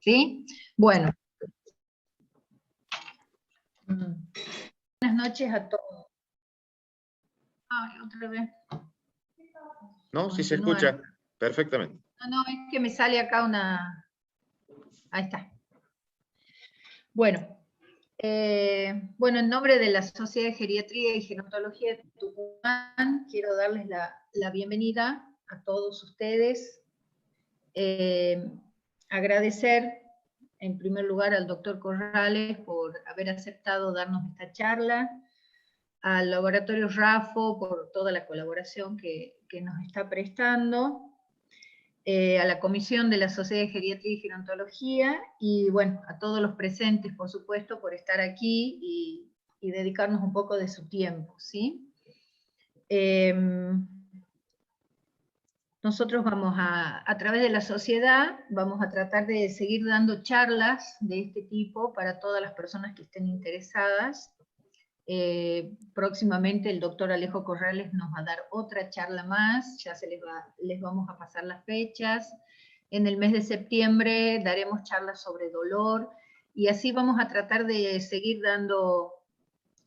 ¿Sí? Bueno. Buenas noches a todos. Ay, otra vez. No, sí se escucha perfectamente. No, es que me sale acá una... Ahí está. Bueno, en nombre de la Sociedad de Geriatría y Gerontología de Tucumán, quiero darles la bienvenida a todos ustedes. Agradecer en primer lugar al doctor Corrales por haber aceptado darnos esta charla, al laboratorio RAFO por toda la colaboración que nos está prestando, a la comisión de la Sociedad de Geriatría y Gerontología, y bueno, a todos los presentes, por supuesto, por estar aquí y dedicarnos un poco de su tiempo, ¿sí? Nosotros vamos a través de la sociedad, vamos a tratar de seguir dando charlas de este tipo para todas las personas que estén interesadas. Próximamente el doctor Alejo Corrales nos va a dar otra charla más, ya les vamos a pasar las fechas. En el mes de septiembre daremos charlas sobre dolor, y así vamos a tratar de seguir dando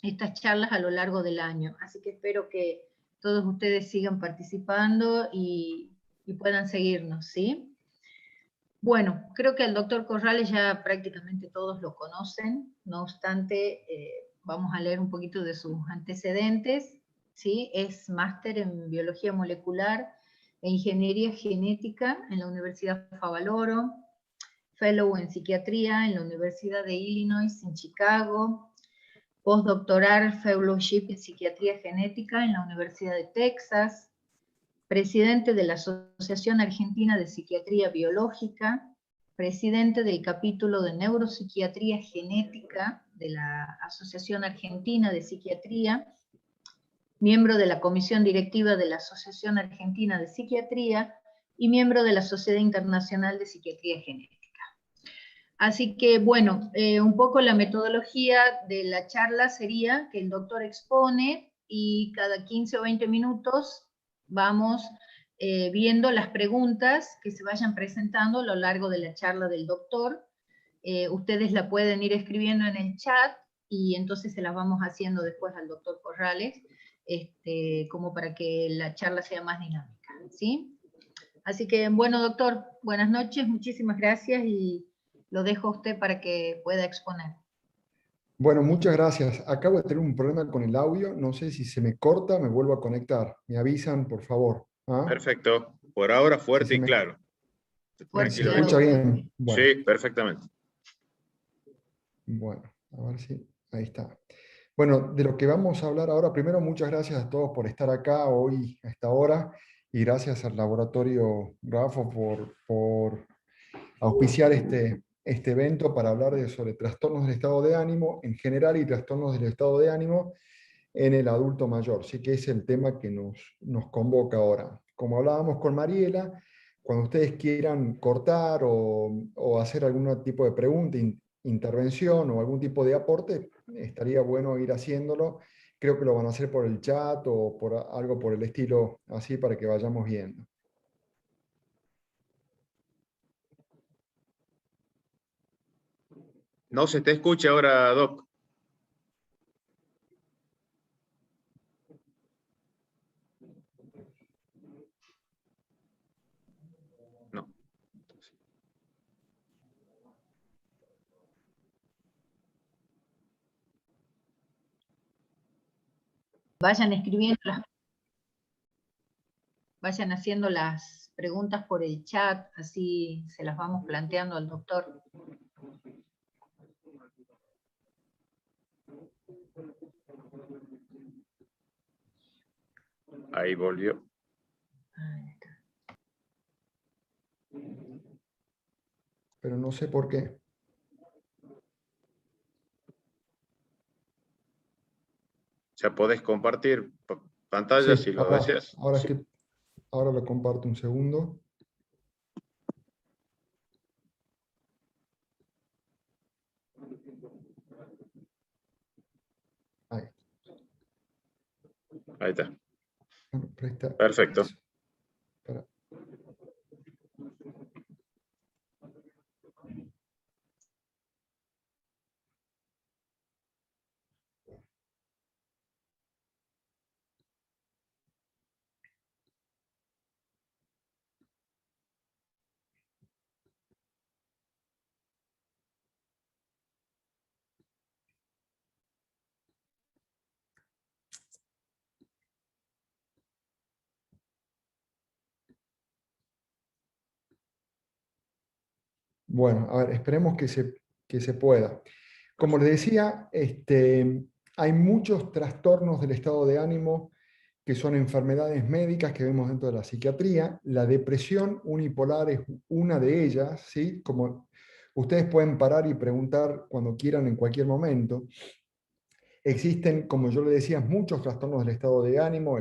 estas charlas a lo largo del año. Así que espero que todos ustedes sigan participando y puedan seguirnos, ¿sí? Bueno, creo que al doctor Corrales ya prácticamente todos lo conocen, no obstante, vamos a leer un poquito de sus antecedentes, ¿sí? Es máster en Biología Molecular e Ingeniería Genética en la Universidad Favaloro, Fellow en Psiquiatría en la Universidad de Illinois en Chicago, postdoctoral Fellowship en Psiquiatría Genética en la Universidad de Texas, presidente de la Asociación Argentina de Psiquiatría Biológica, presidente del capítulo de Neuropsiquiatría Genética de la Asociación Argentina de Psiquiatría, miembro de la Comisión Directiva de la Asociación Argentina de Psiquiatría y miembro de la Sociedad Internacional de Psiquiatría Genética. Así que, bueno, un poco la metodología de la charla sería que el doctor expone y cada 15 o 20 minutos vamos viendo las preguntas que se vayan presentando a lo largo de la charla del doctor. Ustedes la pueden ir escribiendo en el chat y entonces se las vamos haciendo después al doctor Corrales, como para que la charla sea más dinámica, ¿sí? Así que, bueno, doctor, buenas noches, muchísimas gracias y lo dejo a usted para que pueda exponer. Bueno, muchas gracias. Acabo de tener un problema con el audio. No sé si se me corta, me vuelvo a conectar. Me avisan, por favor. ¿Ah? Perfecto. Por ahora fuerte Sí, y claro. Fuerte y ¿Se claro. escucha bien? Bueno. Sí, perfectamente. Bueno, a ver si... Ahí está. Bueno, de lo que vamos a hablar ahora, primero muchas gracias a todos por estar acá hoy a esta hora y gracias al laboratorio RAFO por auspiciar este evento para hablar sobre trastornos del estado de ánimo en general y trastornos del estado de ánimo en el adulto mayor. Sí que es el tema que nos convoca ahora. Como hablábamos con Mariela, cuando ustedes quieran cortar o hacer algún tipo de pregunta, intervención o algún tipo de aporte, estaría bueno ir haciéndolo. Creo que lo van a hacer por el chat o por algo por el estilo, así para que vayamos viendo. No se te escucha ahora, Doc. No. Vayan escribiendo, vayan haciendo las preguntas por el chat, así se las vamos planteando al doctor. Ahí volvió. Pero no sé por qué. Ya podés compartir pantalla Sí, si lo deseas. Sí. Ahora lo comparto un segundo. Ahí. Ahí está. Bueno, Perfecto. Para. Bueno, a ver, esperemos que se pueda. Como les decía, hay muchos trastornos del estado de ánimo que son enfermedades médicas que vemos dentro de la psiquiatría. La depresión unipolar es una de ellas, ¿sí? Como ustedes pueden parar y preguntar cuando quieran en cualquier momento. Existen, como yo le decía, muchos trastornos del estado de ánimo,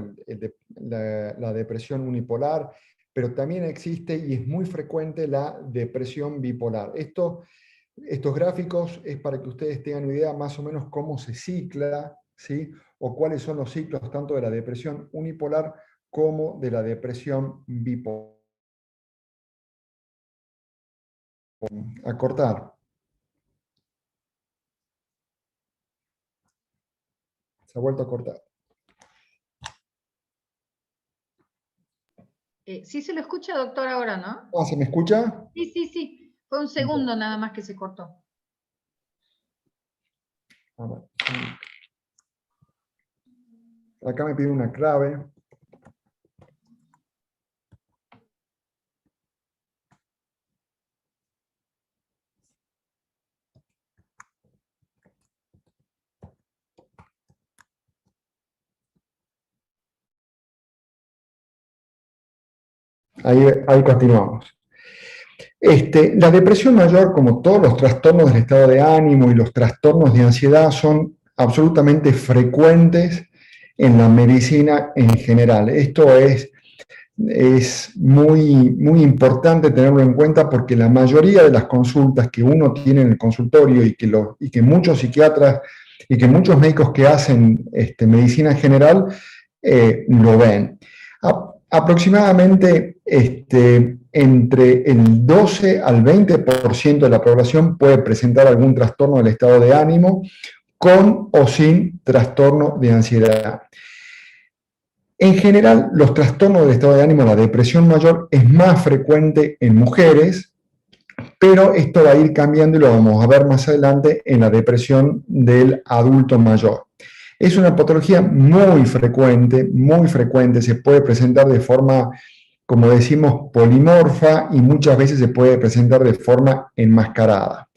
la depresión unipolar, pero también existe y es muy frecuente la depresión bipolar. Estos gráficos es para que ustedes tengan idea más o menos cómo se cicla, ¿sí? O cuáles son los ciclos tanto de la depresión unipolar como de la depresión bipolar. A cortar. Se ha vuelto a cortar. Sí se lo escucha, doctor, ahora, ¿no? Ah, ¿se me escucha? Sí, sí, sí. Fue un segundo nada más que se cortó. A ver. Acá me pide una clave. Ahí continuamos. La depresión mayor, como todos los trastornos del estado de ánimo y los trastornos de ansiedad, son absolutamente frecuentes en la medicina en general. Esto es muy importante tenerlo en cuenta porque la mayoría de las consultas que uno tiene en el consultorio y que muchos psiquiatras y que muchos médicos que hacen medicina en general lo ven. Aproximadamente entre el 12 al 20% de la población puede presentar algún trastorno del estado de ánimo con o sin trastorno de ansiedad. En general, los trastornos del estado de ánimo, la depresión mayor, es más frecuente en mujeres, pero esto va a ir cambiando y lo vamos a ver más adelante en la depresión del adulto mayor. Es una patología muy frecuente, se puede presentar de forma, como decimos, polimorfa y muchas veces se puede presentar de forma enmascarada.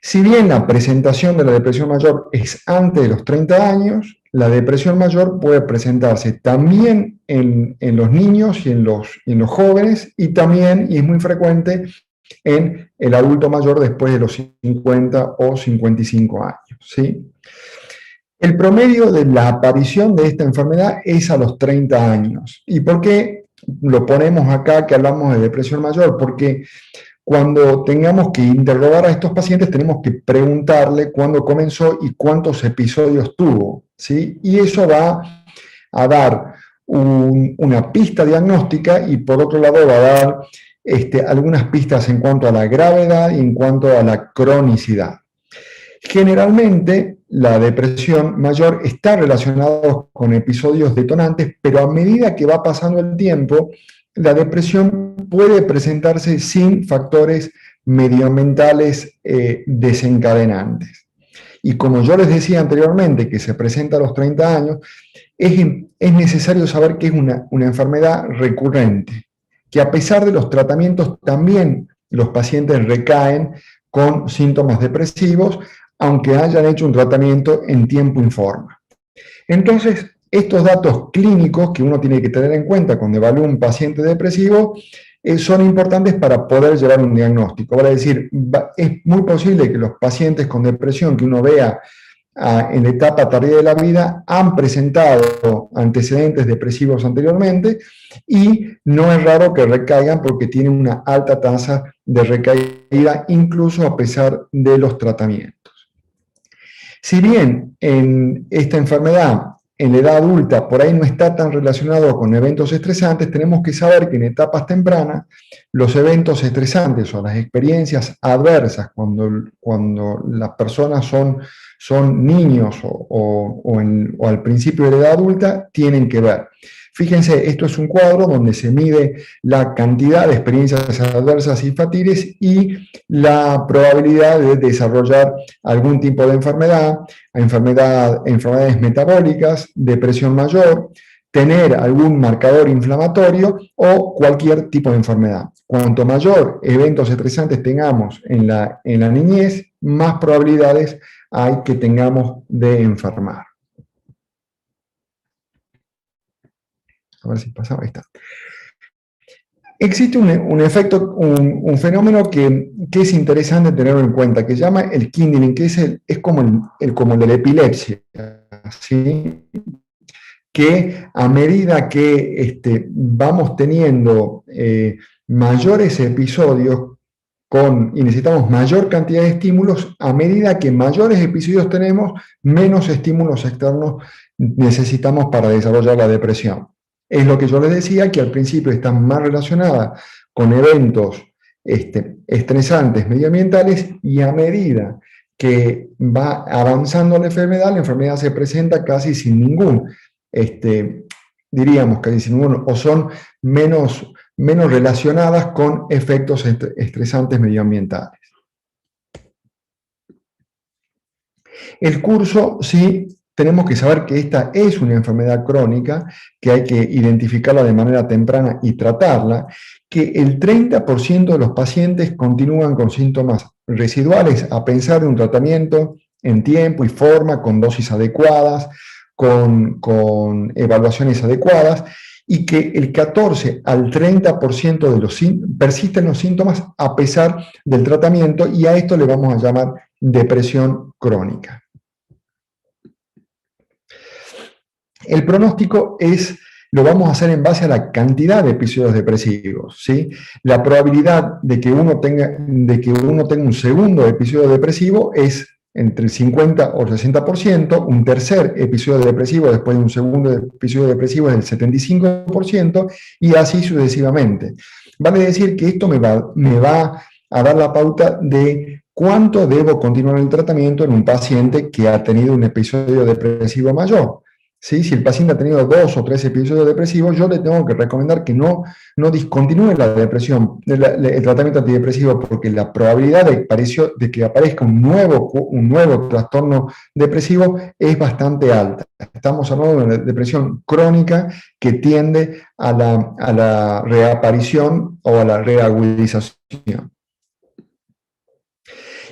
Si bien la presentación de la depresión mayor es antes de los 30 años, la depresión mayor puede presentarse también en los niños y en los jóvenes y también, y es muy frecuente, en el adulto mayor después de los 50 o 55 años, ¿sí? El promedio de la aparición de esta enfermedad es a los 30 años. ¿Y por qué lo ponemos acá que hablamos de depresión mayor? Porque cuando tengamos que interrogar a estos pacientes tenemos que preguntarle cuándo comenzó y cuántos episodios tuvo, ¿sí? Y eso va a dar una pista diagnóstica y por otro lado va a dar algunas pistas en cuanto a la gravedad y en cuanto a la cronicidad. Generalmente la depresión mayor está relacionada con episodios detonantes, pero a medida que va pasando el tiempo, la depresión puede presentarse sin factores medioambientales desencadenantes. Y como yo les decía anteriormente, que se presenta a los 30 años, es necesario saber que es una enfermedad recurrente, que a pesar de los tratamientos también los pacientes recaen con síntomas depresivos, aunque hayan hecho un tratamiento en tiempo y forma. Entonces, estos datos clínicos que uno tiene que tener en cuenta cuando evalúa un paciente depresivo son importantes para poder llevar un diagnóstico. Vale decir, es muy posible que los pacientes con depresión que uno vea en la etapa tardía de la vida han presentado antecedentes depresivos anteriormente y no es raro que recaigan porque tienen una alta tasa de recaída incluso a pesar de los tratamientos. Si bien en esta enfermedad en la edad adulta por ahí no está tan relacionado con eventos estresantes, tenemos que saber que en etapas tempranas los eventos estresantes o las experiencias adversas cuando las personas son niños o al principio de la edad adulta tienen que ver. Fíjense, esto es un cuadro donde se mide la cantidad de experiencias adversas infantiles y la probabilidad de desarrollar algún tipo de enfermedades metabólicas, depresión mayor, tener algún marcador inflamatorio o cualquier tipo de enfermedad. Cuanto mayor eventos estresantes tengamos en la niñez, más probabilidades hay que tengamos de enfermar. A ver si pasaba, ahí está. Existe un efecto, un fenómeno que es interesante tenerlo en cuenta, que se llama el kindling, que es como el de la epilepsia, ¿sí? Que a medida que vamos teniendo mayores episodios y necesitamos mayor cantidad de estímulos, a medida que mayores episodios tenemos, menos estímulos externos necesitamos para desarrollar la depresión. Es lo que yo les decía, que al principio está más relacionada con eventos estresantes medioambientales, y a medida que va avanzando la enfermedad se presenta casi sin ningún, diríamos casi sin ningún, o son menos relacionadas con efectos estresantes medioambientales. El curso, sí, tenemos que saber que esta es una enfermedad crónica, que hay que identificarla de manera temprana y tratarla, que el 30% de los pacientes continúan con síntomas residuales a pesar de un tratamiento en tiempo y forma, con dosis adecuadas, con evaluaciones adecuadas, y que el 14 al 30% persisten los síntomas a pesar del tratamiento, y a esto le vamos a llamar depresión crónica. El pronóstico lo vamos a hacer en base a la cantidad de episodios depresivos, ¿sí? La probabilidad de que uno tenga un segundo episodio depresivo es entre el 50 o el 60%, un tercer episodio depresivo después de un segundo episodio depresivo es el 75%, y así sucesivamente. Vale decir que esto me va a dar la pauta de cuánto debo continuar el tratamiento en un paciente que ha tenido un episodio depresivo mayor. ¿Sí? Si el paciente ha tenido 2 o 3 episodios depresivos, yo le tengo que recomendar que no discontinúe la depresión, el tratamiento antidepresivo, porque la probabilidad de que aparezca un nuevo trastorno depresivo es bastante alta. Estamos hablando de una depresión crónica que tiende a la reaparición o a la reagudización.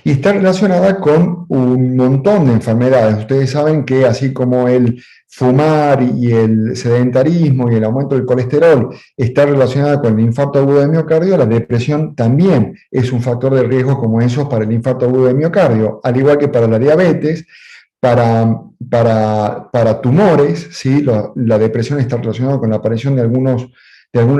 Y está relacionada con un montón de enfermedades. Ustedes saben que así como el fumar y el sedentarismo y el aumento del colesterol está relacionada con el infarto agudo de miocardio, la depresión también es un factor de riesgo como esos para el infarto agudo de miocardio, al igual que para la diabetes, para tumores, ¿sí? La depresión está relacionada con la aparición de algunas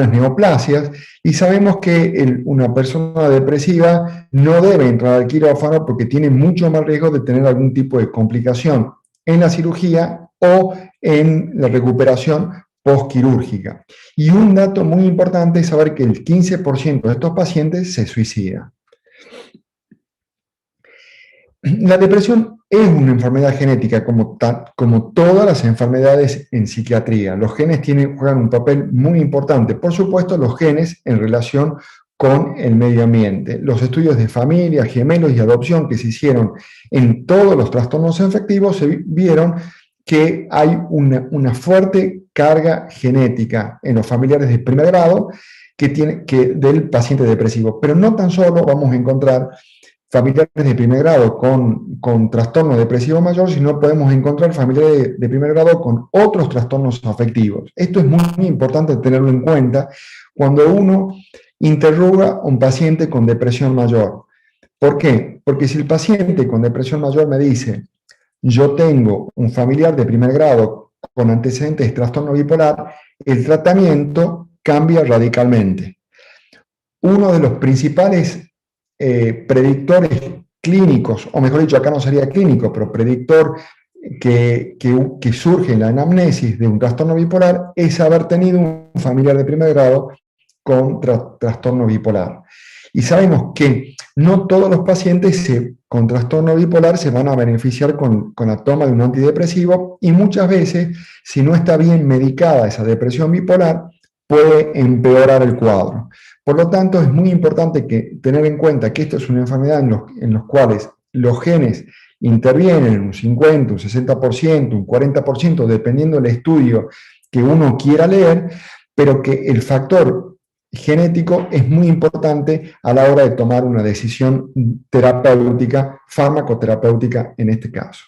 neoplasias, y sabemos que una persona depresiva no debe entrar al quirófano porque tiene mucho más riesgo de tener algún tipo de complicación en la cirugía o en la recuperación postquirúrgica. Y un dato muy importante es saber que el 15% de estos pacientes se suicida. La depresión es una enfermedad genética como todas las enfermedades en psiquiatría. Los genes juegan un papel muy importante. Por supuesto, los genes en relación con el medio ambiente. Los estudios de familia, gemelos y adopción que se hicieron en todos los trastornos afectivos se vieron que hay una fuerte carga genética en los familiares de primer grado del paciente depresivo. Pero no tan solo vamos a encontrar familiares de primer grado con trastorno depresivo mayor, sino podemos encontrar familiares de primer grado con otros trastornos afectivos. Esto es muy, muy importante tenerlo en cuenta cuando uno interroga a un paciente con depresión mayor. ¿Por qué? Porque si el paciente con depresión mayor me dice, yo tengo un familiar de primer grado con antecedentes de trastorno bipolar, el tratamiento cambia radicalmente. Uno de los principales predictores clínicos, o mejor dicho, acá no sería clínico, pero predictor que surge en la anamnesis de un trastorno bipolar es haber tenido un familiar de primer grado con trastorno bipolar. Y sabemos que no todos los pacientes con trastorno bipolar se van a beneficiar con la toma de un antidepresivo, y muchas veces, si no está bien medicada esa depresión bipolar, puede empeorar el cuadro. Por lo tanto, es muy importante tener en cuenta que esta es una enfermedad en los cuales los genes intervienen en un 50, un 60%, un 40%, dependiendo del estudio que uno quiera leer, pero que el factor genético es muy importante a la hora de tomar una decisión terapéutica, farmacoterapéutica en este caso.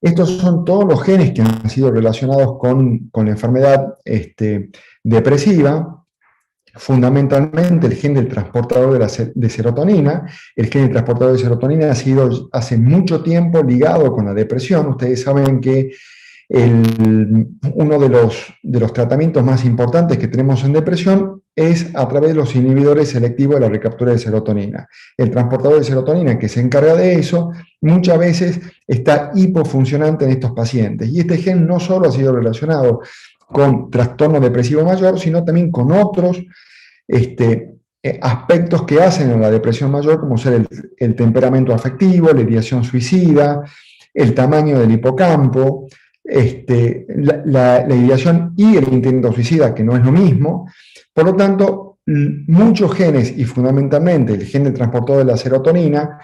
Estos son todos los genes que han sido relacionados con la enfermedad depresiva, fundamentalmente el gen del transportador de serotonina. El gen del transportador de serotonina ha sido hace mucho tiempo ligado con la depresión. Ustedes saben que uno de los tratamientos más importantes que tenemos en depresión es a través de los inhibidores selectivos de la recaptura de serotonina. El transportador de serotonina que se encarga de eso muchas veces está hipofuncionante en estos pacientes. Y este gen no solo ha sido relacionado con trastorno depresivo mayor, sino también con otros aspectos que hacen a la depresión mayor, como ser el temperamento afectivo, la ideación suicida, el tamaño del hipocampo, la ideación y el intento suicida, que no es lo mismo. Por lo tanto, muchos genes, y fundamentalmente el gen del transportador de la serotonina,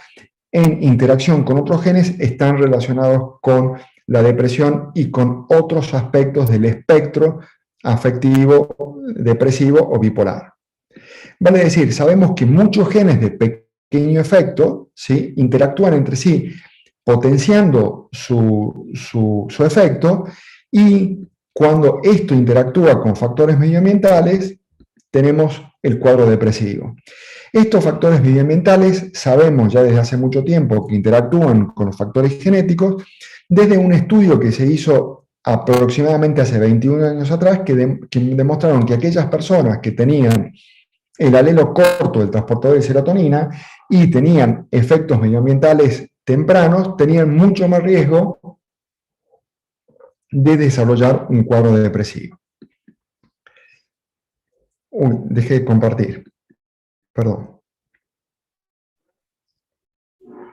en interacción con otros genes, están relacionados con la depresión y con otros aspectos del espectro afectivo, depresivo o bipolar. Vale decir, sabemos que muchos genes de pequeño efecto, ¿sí?, interactúan entre sí, potenciando su efecto, y cuando esto interactúa con factores medioambientales, tenemos el cuadro depresivo. Estos factores medioambientales sabemos ya desde hace mucho tiempo que interactúan con los factores genéticos, desde un estudio que se hizo aproximadamente hace 21 años atrás, que demostraron que aquellas personas que tenían el alelo corto del transportador de serotonina y tenían efectos medioambientales tempranos, tenían mucho más riesgo de desarrollar un cuadro depresivo. Uy, dejé de compartir. Perdón.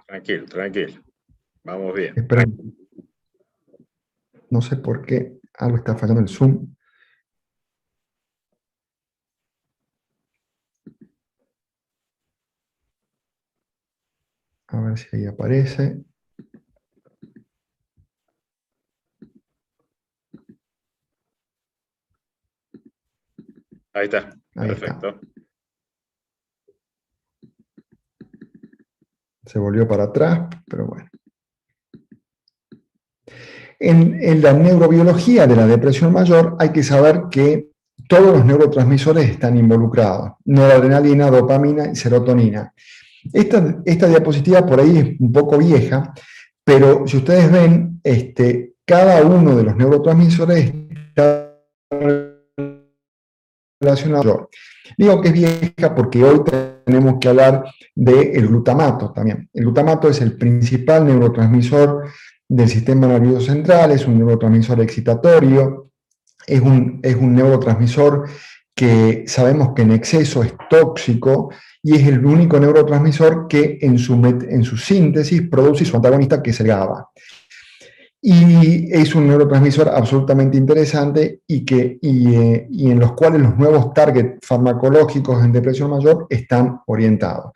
Tranquilo, tranquilo. Vamos bien. Esperen. No sé por qué algo está fallando el Zoom. A ver si ahí aparece. Ahí está. Ahí Perfecto. está. Se volvió para atrás, pero bueno. En la neurobiología de la depresión mayor hay que saber que todos los neurotransmisores están involucrados: noradrenalina, dopamina y serotonina. Esta diapositiva por ahí es un poco vieja, pero si ustedes ven, cada uno de los neurotransmisores está relacionado. Digo que es vieja porque hoy tenemos que hablar del glutamato también. El glutamato es el principal neurotransmisor del sistema nervioso central, es un neurotransmisor excitatorio, es un neurotransmisor que sabemos que en exceso es tóxico, y es el único neurotransmisor que en su síntesis produce su antagonista, que es el GABA. Y es un neurotransmisor absolutamente interesante y en los cuales los nuevos targets farmacológicos en depresión mayor están orientados.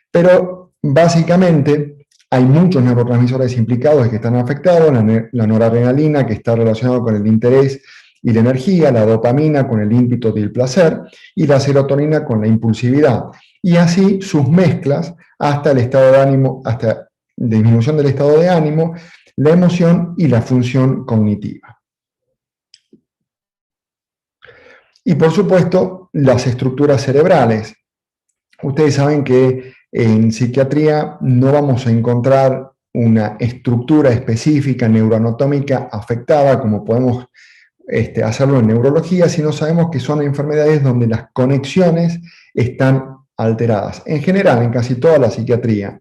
Pero básicamente hay muchos neurotransmisores implicados que están afectados: la noradrenalina, que está relacionado con el interés y la energía; la dopamina con el ímpetu y el placer; y la serotonina con la impulsividad. Y así sus mezclas hasta el estado de ánimo, hasta disminución del estado de ánimo, la emoción y la función cognitiva. Y por supuesto, las estructuras cerebrales. Ustedes saben que en psiquiatría no vamos a encontrar una estructura específica neuroanatómica afectada como podemos hacerlo en neurología, sino sabemos que son enfermedades donde las conexiones están alteradas. En general, en casi toda la psiquiatría.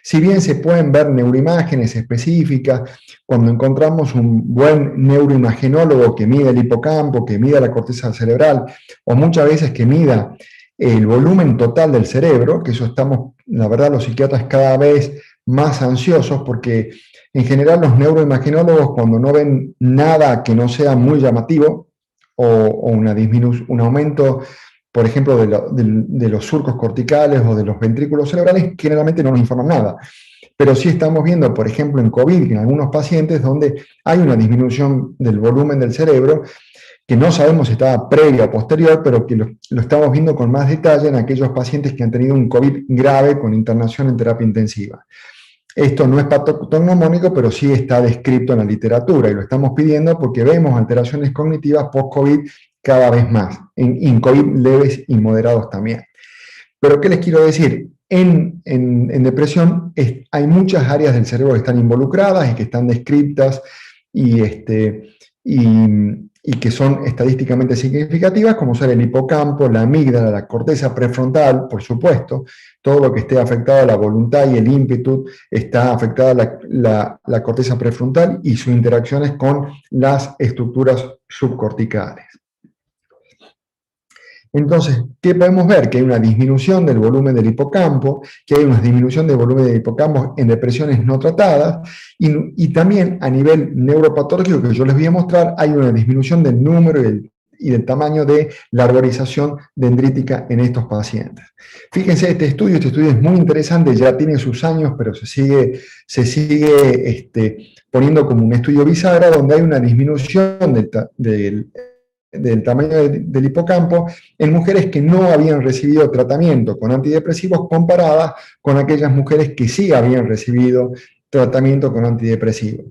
Si bien se pueden ver neuroimágenes específicas, cuando encontramos un buen neuroimagenólogo que mida el hipocampo, que mida la corteza cerebral, o muchas veces que mida el volumen total del cerebro, que eso estamos, la verdad, los psiquiatras cada vez más ansiosos, porque en general los neuroimagenólogos, cuando no ven nada que no sea muy llamativo, o un aumento, por ejemplo, de los surcos corticales o de los ventrículos cerebrales, generalmente no nos informan nada. pero sí estamos viendo, por ejemplo, en COVID, en algunos pacientes donde hay una disminución del volumen del cerebro, que no sabemos si estaba previa o posterior, pero que lo estamos viendo con más detalle en aquellos pacientes que han tenido un COVID grave con internación en terapia intensiva. Esto no es patognomónico, pero sí está descrito en la literatura y lo estamos pidiendo porque vemos alteraciones cognitivas post-COVID cada vez más, en COVID leves y moderados también. Pero ¿qué les quiero decir? En depresión hay muchas áreas del cerebro que están involucradas y que están descritas y que son estadísticamente significativas, como son el hipocampo, la amígdala, la corteza prefrontal, por supuesto, todo lo que esté afectado a la voluntad y el ímpetu, está afectada la corteza prefrontal y sus interacciones con las estructuras subcorticales. Entonces, ¿qué podemos ver? Que hay una disminución del volumen del hipocampo, que hay una disminución del volumen del hipocampo en depresiones no tratadas, y también a nivel neuropatológico, que yo les voy a mostrar, hay una disminución del número y del tamaño de la arborización dendrítica en estos pacientes. Fíjense, este estudio es muy interesante, ya tiene sus años, pero se sigue poniendo como un estudio bisagra, donde hay una disminución del tamaño del hipocampo en mujeres que no habían recibido tratamiento con antidepresivos comparadas con aquellas mujeres que sí habían recibido tratamiento con antidepresivos.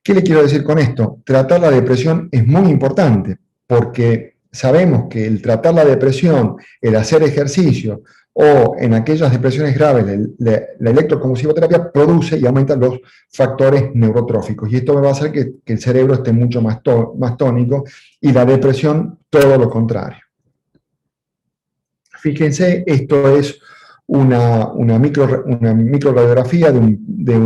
¿Qué le quiero decir con esto? Tratar la depresión es muy importante porque sabemos que el tratar la depresión, el hacer ejercicio o en aquellas depresiones graves, la electroconvulsivoterapia produce y aumenta los factores neurotróficos. Y esto va a hacer que el cerebro esté mucho más tónico y la depresión todo lo contrario. Fíjense, esto es una microradiografía de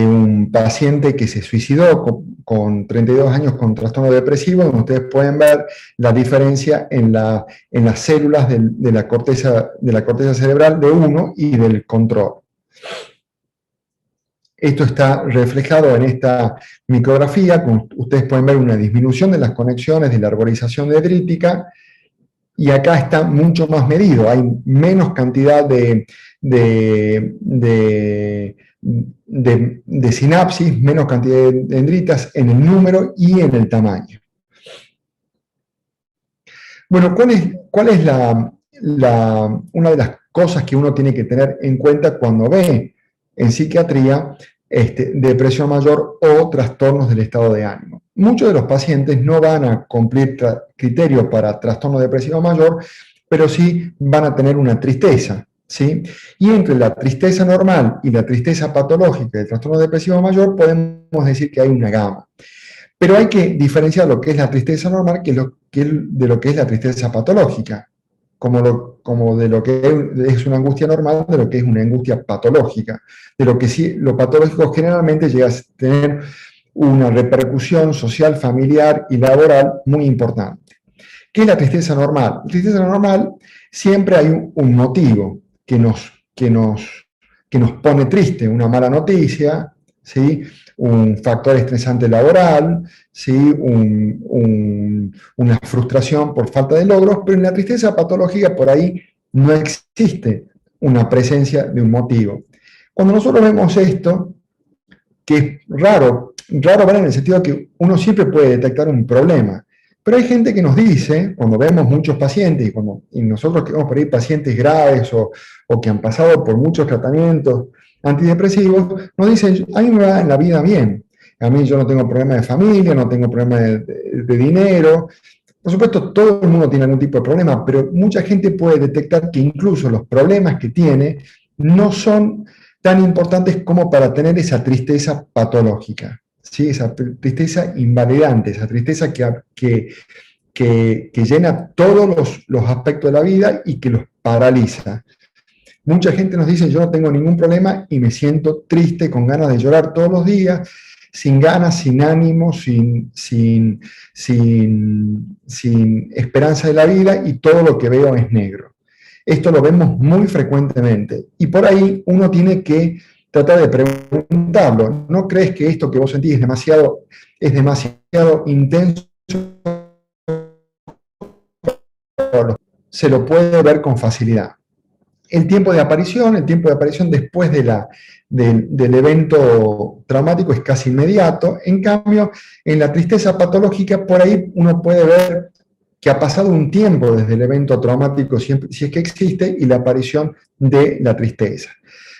un paciente que se suicidó con 32 años con trastorno depresivo, donde ustedes pueden ver la diferencia en las células de la corteza cerebral de uno y del control. Esto está reflejado en esta micrografía, ustedes pueden ver una disminución de las conexiones de la arborización dendrítica, y acá está mucho más medido, hay menos cantidad de sinapsis, menos cantidad de dendritas en el número y en el tamaño. Bueno, ¿cuál es una de las cosas que uno tiene que tener en cuenta cuando ve en psiquiatría depresión mayor o trastornos del estado de ánimo? Muchos de los pacientes no van a cumplir criterios para trastorno depresivo mayor, pero sí van a tener una tristeza, ¿sí? Y entre la tristeza normal y la tristeza patológica del trastorno depresivo mayor podemos decir que hay una gama. Pero hay que diferenciar lo que es la tristeza normal de lo que es la tristeza patológica, como de lo que es una angustia normal, de lo que es una angustia patológica, de lo que sí, lo patológico generalmente llega a tener una repercusión social, familiar y laboral muy importante. ¿Qué es la tristeza normal? La tristeza normal siempre hay un motivo que nos pone triste, una mala noticia, ¿sí? Un factor estresante laboral, ¿sí? Una frustración por falta de logros, pero en la tristeza patológica por ahí no existe una presencia de un motivo. Cuando nosotros vemos esto, que es raro ver en el sentido de que uno siempre puede detectar un problema, pero hay gente que nos dice, cuando vemos muchos pacientes, y nosotros que vemos por ahí pacientes graves o que han pasado por muchos tratamientos antidepresivos, nos dicen, a mí me va en la vida bien, a mí yo no tengo problema de familia, no tengo problema de dinero. Por supuesto, todo el mundo tiene algún tipo de problema, pero mucha gente puede detectar que incluso los problemas que tiene no son tan importantes como para tener esa tristeza patológica, ¿sí? Esa tristeza invalidante, esa tristeza que llena todos los aspectos de la vida y que los paraliza. Mucha gente nos dice, yo no tengo ningún problema y me siento triste, con ganas de llorar todos los días, sin ganas, sin ánimo, sin esperanza de la vida, y todo lo que veo es negro. Esto lo vemos muy frecuentemente y por ahí uno tiene que tratar de preguntarlo. ¿No crees que esto que vos sentís es demasiado intenso? Se lo puede ver con facilidad. el tiempo de aparición después del evento traumático es casi inmediato. En cambio, en la tristeza patológica, por ahí uno puede ver que ha pasado un tiempo desde el evento traumático, si es que existe, y la aparición de la tristeza.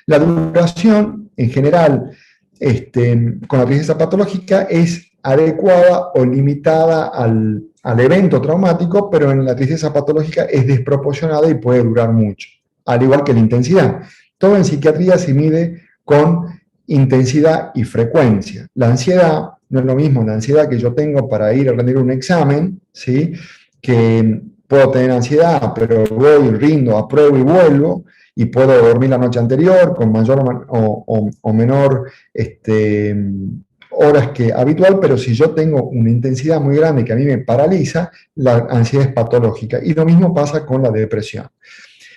La duración, en general, con la tristeza patológica es adecuada o limitada al evento traumático, pero en la tristeza patológica es desproporcionada y puede durar mucho, al igual que la intensidad. Todo en psiquiatría se mide con intensidad y frecuencia. La ansiedad no es lo mismo la ansiedad que yo tengo para ir a rendir un examen, ¿sí?, que puedo tener ansiedad, pero voy, rindo, apruebo y vuelvo, y puedo dormir la noche anterior con mayor o menor horas que habitual, pero si yo tengo una intensidad muy grande que a mí me paraliza, la ansiedad es patológica. Y lo mismo pasa con la depresión.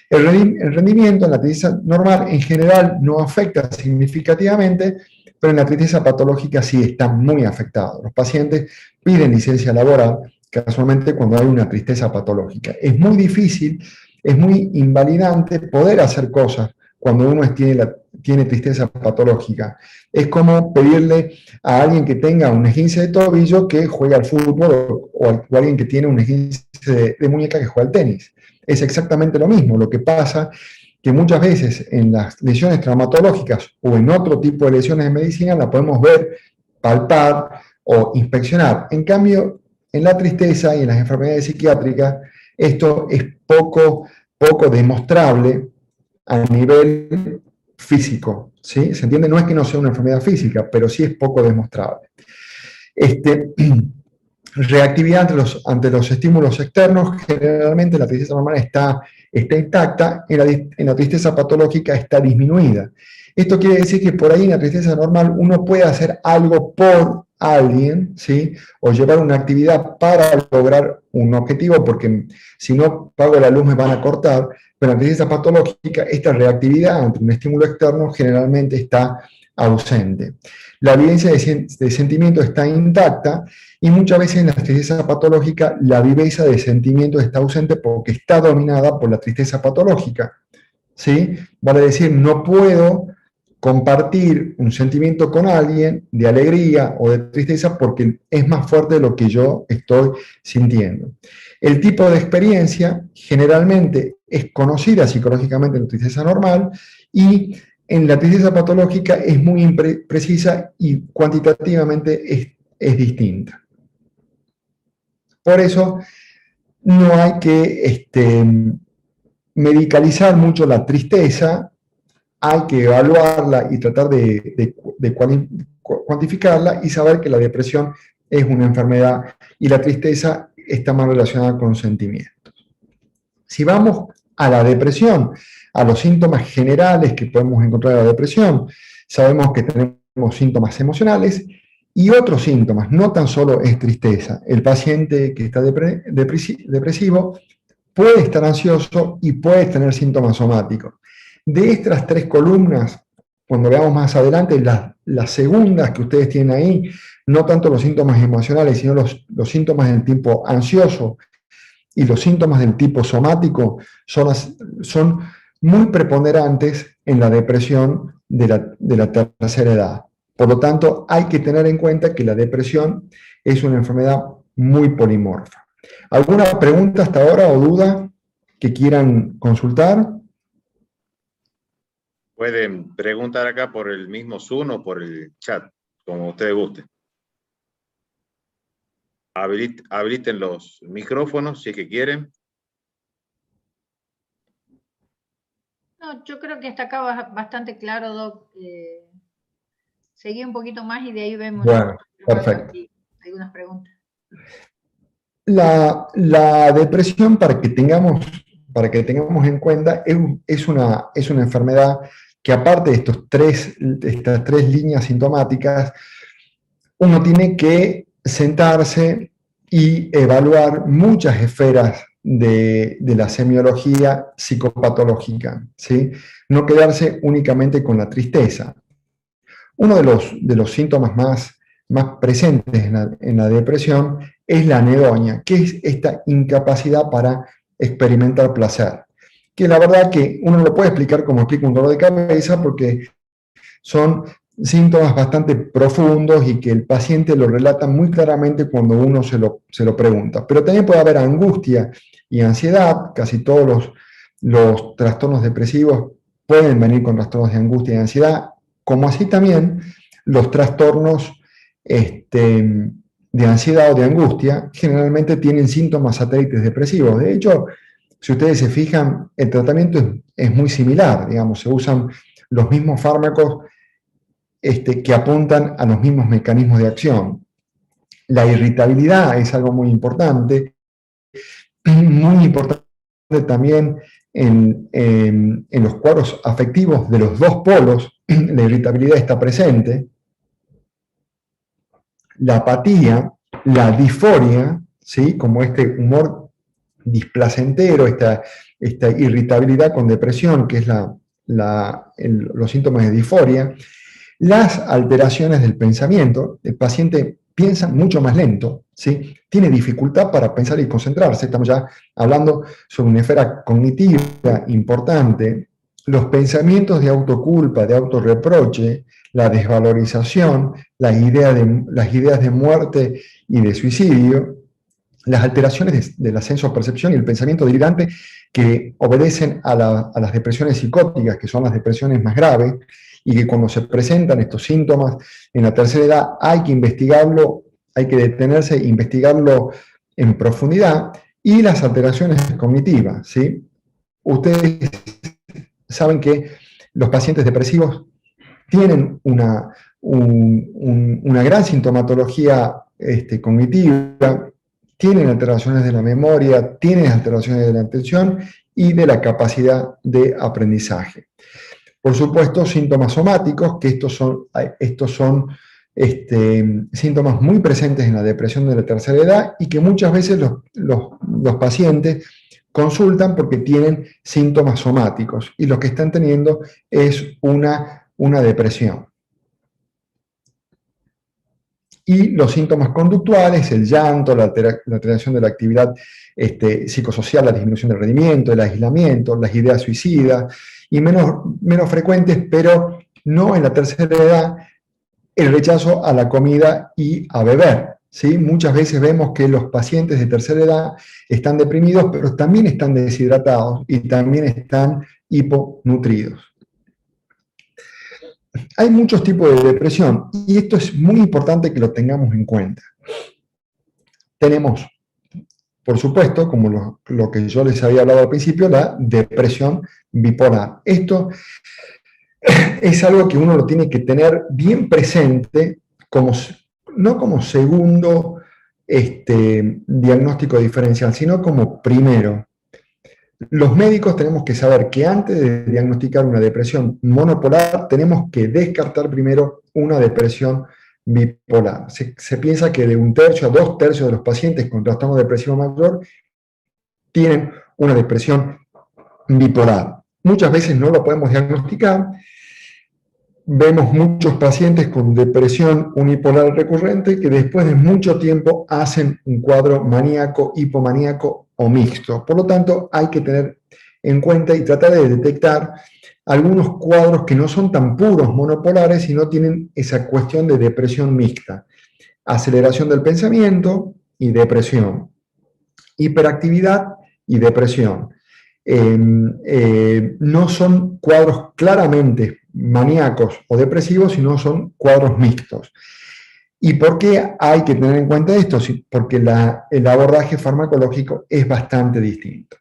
El rendimiento en la tristeza normal en general no afecta significativamente, pero en la tristeza patológica sí está muy afectado. Los pacientes piden licencia laboral casualmente cuando hay una tristeza patológica. Es muy difícil, es muy invalidante poder hacer cosas cuando uno tiene tristeza patológica. Es como pedirle a alguien que tenga un esguince de tobillo que juegue al fútbol o alguien que tiene un esguince de muñeca que juega al tenis. Es exactamente lo mismo. Lo que pasa que muchas veces en las lesiones traumatológicas o en otro tipo de lesiones de medicina la podemos ver, palpar o inspeccionar. En cambio, en la tristeza y en las enfermedades psiquiátricas, esto es poco demostrable a nivel físico, ¿sí? ¿Se entiende? No es que no sea una enfermedad física, pero sí es poco demostrable. Reactividad ante los estímulos externos, generalmente la tristeza normal está intacta, en la tristeza patológica está disminuida. Esto quiere decir que por ahí en la tristeza normal uno puede hacer algo por alguien, ¿sí?, o llevar una actividad para lograr un objetivo, porque si no pago la luz me van a cortar, pero en la tristeza patológica esta reactividad ante un estímulo externo generalmente está ausente. La evidencia de sentimiento está intacta y muchas veces en la tristeza patológica la viveza de sentimiento está ausente porque está dominada por la tristeza patológica, ¿sí? Vale decir, no puedo compartir un sentimiento con alguien de alegría o de tristeza porque es más fuerte de lo que yo estoy sintiendo. El tipo de experiencia generalmente es conocida psicológicamente en la tristeza normal y en la tristeza patológica es muy imprecisa y cuantitativamente es distinta. Por eso no hay que medicalizar mucho la tristeza, hay que evaluarla y tratar de cuantificarla y saber que la depresión es una enfermedad y la tristeza está más relacionada con sentimientos. Si vamos a la depresión, a los síntomas generales que podemos encontrar en la depresión, sabemos que tenemos síntomas emocionales y otros síntomas, no tan solo es tristeza. El paciente que está depresivo puede estar ansioso y puede tener síntomas somáticos. De estas tres columnas, cuando veamos más adelante, las segundas que ustedes tienen ahí, no tanto los síntomas emocionales, sino los síntomas del tipo ansioso y los síntomas del tipo somático son muy preponderantes en la depresión de la tercera edad. Por lo tanto, hay que tener en cuenta que la depresión es una enfermedad muy polimorfa. ¿Alguna pregunta hasta ahora o duda que quieran consultar? Pueden preguntar acá por el mismo Zoom o por el chat, como ustedes gusten. Habiliten los micrófonos si es que quieren. No, yo creo que hasta acá bastante claro, Doc. Seguí un poquito más y de ahí vemos. Bueno, perfecto. Algunas preguntas. La depresión, para que tengamos en cuenta, es una enfermedad que aparte de estas tres líneas sintomáticas, uno tiene que sentarse y evaluar muchas esferas de la semiología psicopatológica, ¿sí? No quedarse únicamente con la tristeza. Uno de los síntomas más presentes en la depresión es la anedonia, que es esta incapacidad para experimentar placer, que la verdad que uno lo puede explicar como explica un dolor de cabeza, porque son síntomas bastante profundos y que el paciente lo relata muy claramente cuando uno se lo pregunta. Pero también puede haber angustia y ansiedad. Casi todos los trastornos depresivos pueden venir con trastornos de angustia y ansiedad, como así también los trastornos de ansiedad o de angustia generalmente tienen síntomas satélites depresivos. De hecho, si ustedes se fijan, el tratamiento es muy similar, digamos, se usan los mismos fármacos que apuntan a los mismos mecanismos de acción. La irritabilidad es algo muy importante también en los cuadros afectivos de los dos polos. La irritabilidad está presente. La apatía, la disforia, ¿sí? Como este humor displacentero, esta irritabilidad con depresión, que es los síntomas de disforia. Las alteraciones del pensamiento, el paciente piensa mucho más lento, ¿sí? Tiene dificultad para pensar y concentrarse, estamos ya hablando sobre una esfera cognitiva importante. Los pensamientos de autoculpa, de autorreproche, la desvalorización, las ideas de muerte y de suicidio, las alteraciones del ascenso percepción y el pensamiento delirante que obedecen a las depresiones psicóticas, que son las depresiones más graves, y que cuando se presentan estos síntomas en la tercera edad hay que investigarlo, hay que detenerse e investigarlo en profundidad, y las alteraciones cognitivas, ¿sí? Ustedes saben que los pacientes depresivos tienen una gran sintomatología cognitiva, tienen alteraciones de la memoria, tienen alteraciones de la atención y de la capacidad de aprendizaje. Por supuesto, síntomas somáticos, que estos son síntomas muy presentes en la depresión de la tercera edad y que muchas veces los pacientes consultan porque tienen síntomas somáticos y lo que están teniendo es una depresión. Y los síntomas conductuales, el llanto, la alteración de la actividad psicosocial, la disminución del rendimiento, el aislamiento, las ideas suicidas, y menos frecuentes, pero no en la tercera edad, el rechazo a la comida y a beber, ¿sí? Muchas veces vemos que los pacientes de tercera edad están deprimidos, pero también están deshidratados y también están hiponutridos. Hay muchos tipos de depresión y esto es muy importante que lo tengamos en cuenta. Tenemos, por supuesto, como lo que yo les había hablado al principio, la depresión bipolar. Esto es algo que uno lo tiene que tener bien presente, no como segundo diagnóstico diferencial, sino como primero. Los médicos tenemos que saber que antes de diagnosticar una depresión monopolar, tenemos que descartar primero una depresión bipolar. Se piensa que de 1/3 a 2/3 de los pacientes con trastorno depresivo mayor tienen una depresión bipolar. Muchas veces no lo podemos diagnosticar. Vemos muchos pacientes con depresión unipolar recurrente que después de mucho tiempo hacen un cuadro maníaco, hipomaníaco o mixto. Por lo tanto, hay que tener en cuenta y tratar de detectar algunos cuadros que no son tan puros monopolares, sino tienen esa cuestión de depresión mixta. Aceleración del pensamiento y depresión. Hiperactividad y depresión. No son cuadros claramente maníacos o depresivos, sino son cuadros mixtos. ¿Y por qué hay que tener en cuenta esto? Porque el abordaje farmacológico es bastante distinto.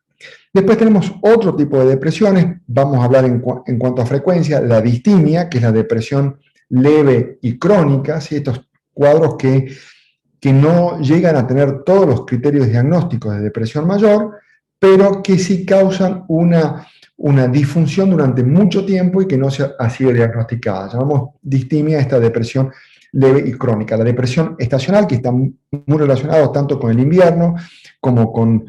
Después tenemos otro tipo de depresiones, vamos a hablar en cuanto a frecuencia, la distimia, que es la depresión leve y crónica, ¿sí? Estos cuadros que no llegan a tener todos los criterios diagnósticos de depresión mayor, pero que sí causan una disfunción durante mucho tiempo y que no ha sido diagnosticada. Llamamos distimia a esta depresión leve y crónica. La depresión estacional, que está muy relacionado tanto con el invierno como con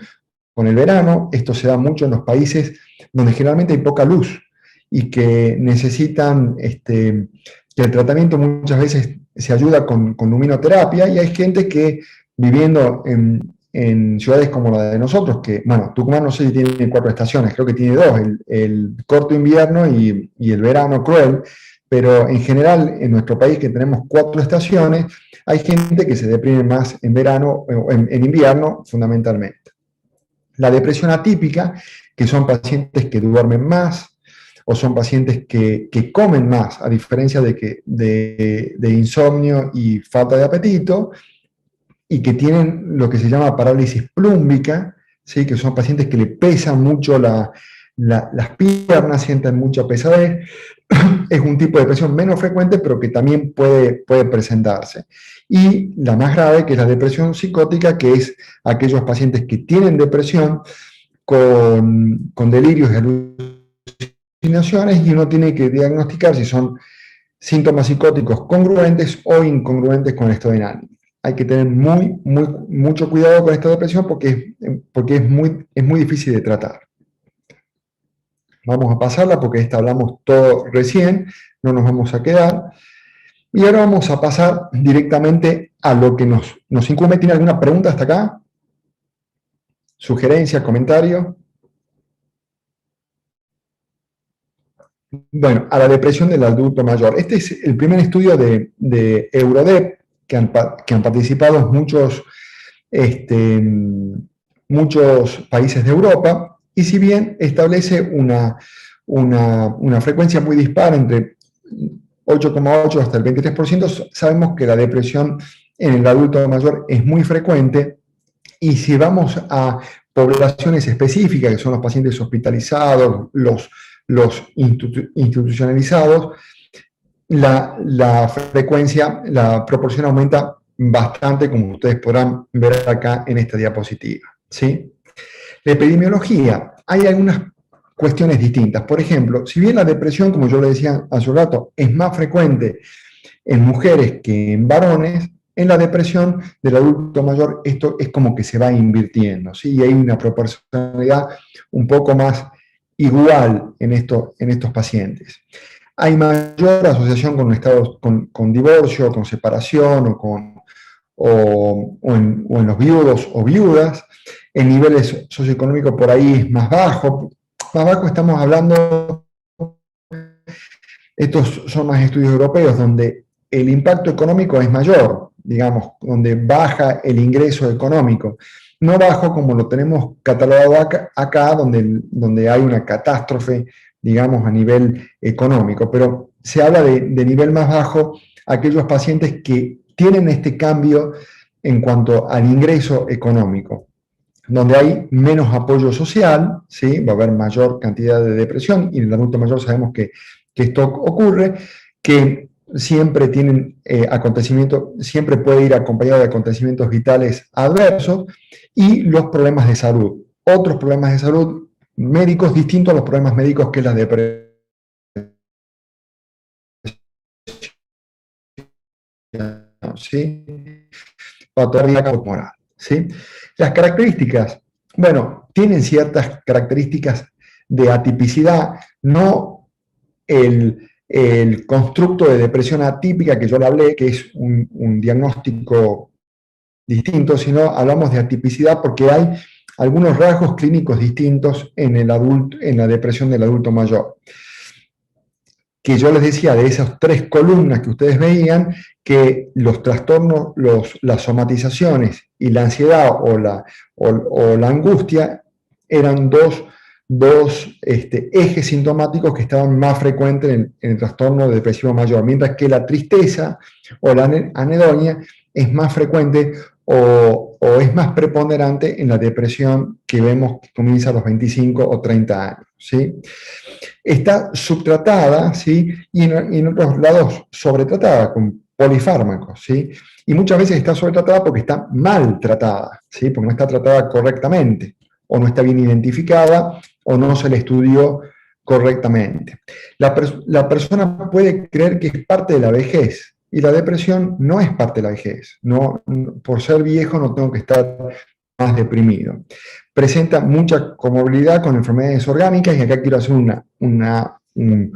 el verano. Esto se da mucho en los países donde generalmente hay poca luz y que necesitan que el tratamiento muchas veces se ayuda con luminoterapia, y hay gente que viviendo en en ciudades como la de nosotros, que, bueno, Tucumán no sé si tiene 4 estaciones, creo que tiene 2, el corto invierno y el verano cruel, pero en general en nuestro país, que tenemos 4 estaciones, hay gente que se deprime más en verano o en invierno fundamentalmente. La depresión atípica, que son pacientes que duermen más, o son pacientes que comen más, a diferencia de insomnio y falta de apetito, y que tienen lo que se llama parálisis plúmbica, ¿sí? Que son pacientes que le pesan mucho las piernas, sienten mucha pesadez. Es un tipo de depresión menos frecuente, pero que también puede presentarse. Y la más grave, que es la depresión psicótica, que es aquellos pacientes que tienen depresión con delirios y alucinaciones, y uno tiene que diagnosticar si son síntomas psicóticos congruentes o incongruentes con el estado de ánimo. Hay que tener mucho cuidado con esta depresión porque es muy difícil de tratar. Vamos a pasarla porque esta hablamos todo recién, no nos vamos a quedar. Y ahora vamos a pasar directamente a lo que nos incumbe. ¿Tiene alguna pregunta hasta acá? ¿Sugerencia, comentario? Bueno, a la depresión del adulto mayor. Este es el primer estudio de Eurodep, que han participado muchos países de Europa, y si bien establece una frecuencia muy dispar entre 8,8 hasta el 23%, sabemos que la depresión en el adulto mayor es muy frecuente, y si vamos a poblaciones específicas, que son los pacientes hospitalizados, los institucionalizados, la frecuencia, la proporción aumenta bastante, como ustedes podrán ver acá en esta diapositiva, ¿sí? La epidemiología, hay algunas cuestiones distintas. Por ejemplo, si bien la depresión, como yo le decía hace un rato, es más frecuente en mujeres que en varones, en la depresión del adulto mayor esto es como que se va invirtiendo, ¿sí? Y hay una proporcionalidad un poco más igual en estos pacientes. Hay mayor asociación con divorcio, con separación o en los viudos o viudas. En niveles socioeconómicos por ahí es más bajo. Más bajo estamos hablando, estos son más estudios europeos, donde el impacto económico es mayor, digamos, donde baja el ingreso económico. No bajo como lo tenemos catalogado acá donde hay una catástrofe, digamos, a nivel económico, pero se habla de nivel más bajo aquellos pacientes que tienen este cambio en cuanto al ingreso económico, donde hay menos apoyo social, ¿sí? Va a haber mayor cantidad de depresión, y en el adulto mayor sabemos que esto ocurre, que siempre tienen siempre puede ir acompañado de acontecimientos vitales adversos, y los problemas de salud. Otros problemas de salud médicos distintos a los problemas médicos que la depresión, ¿sí? Patología corporal, ¿sí? Las características, bueno, tienen ciertas características de atipicidad, no el constructo de depresión atípica que yo le hablé, que es un diagnóstico distinto, sino hablamos de atipicidad porque hay algunos rasgos clínicos distintos en la depresión del adulto mayor. Que yo les decía, de esas 3 columnas que ustedes veían, que los trastornos, las somatizaciones y la ansiedad o la angustia eran dos ejes sintomáticos que estaban más frecuentes en el trastorno depresivo mayor, mientras que la tristeza o la anedonia es más frecuente o es más preponderante en la depresión que vemos que comienza a los 25 o 30 años, ¿sí? Está subtratada, ¿sí? Y en otros lados sobretratada con polifármacos, ¿sí? Y muchas veces está sobretratada porque está mal tratada, ¿sí? Porque no está tratada correctamente, o no está bien identificada, o no se le estudió correctamente. La persona puede creer que es parte de la vejez, y la depresión no es parte de la vejez. No, por ser viejo no tengo que estar más deprimido. Presenta mucha comorbilidad con enfermedades orgánicas, y acá quiero hacer un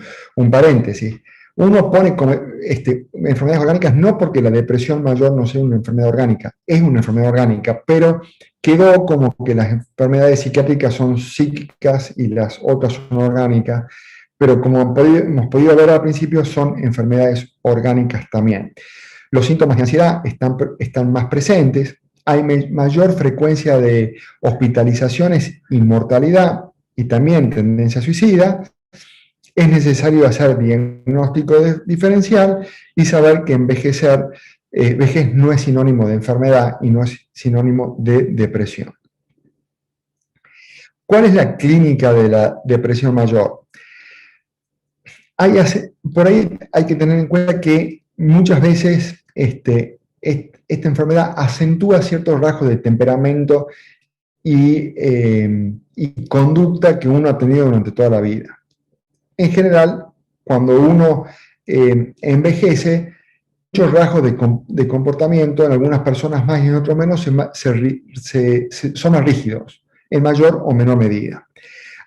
paréntesis. Uno pone enfermedades orgánicas no porque la depresión mayor no sea una enfermedad orgánica, es una enfermedad orgánica, pero quedó como que las enfermedades psiquiátricas son psíquicas y las otras son orgánicas, pero como hemos podido ver al principio, son enfermedades orgánicas también. Los síntomas de ansiedad están más presentes, hay mayor frecuencia de hospitalizaciones y mortalidad, y también tendencia suicida. Es necesario hacer diagnóstico diferencial y saber que vejez no es sinónimo de enfermedad y no es sinónimo de depresión. ¿Cuál es la clínica de la depresión mayor? Por ahí hay que tener en cuenta que muchas veces esta enfermedad acentúa ciertos rasgos de temperamento y conducta que uno ha tenido durante toda la vida. En general, cuando uno envejece, muchos rasgos de comportamiento, en algunas personas más y en otras menos, son más rígidos, en mayor o menor medida.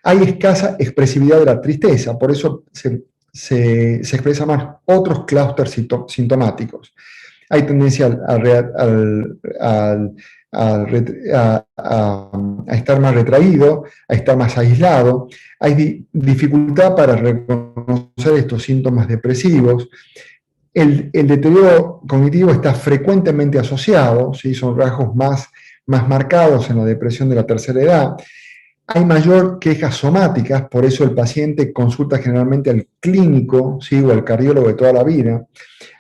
Hay escasa expresividad de la tristeza, por eso se expresan más otros clústeres sintomáticos. Hay tendencia a estar más retraído, a estar más aislado, hay dificultad para reconocer estos síntomas depresivos, el deterioro cognitivo está frecuentemente asociado, ¿sí? Son rasgos más marcados en la depresión de la tercera edad, hay mayor quejas somáticas, por eso el paciente consulta generalmente al clínico, ¿sí? O al cardiólogo de toda la vida,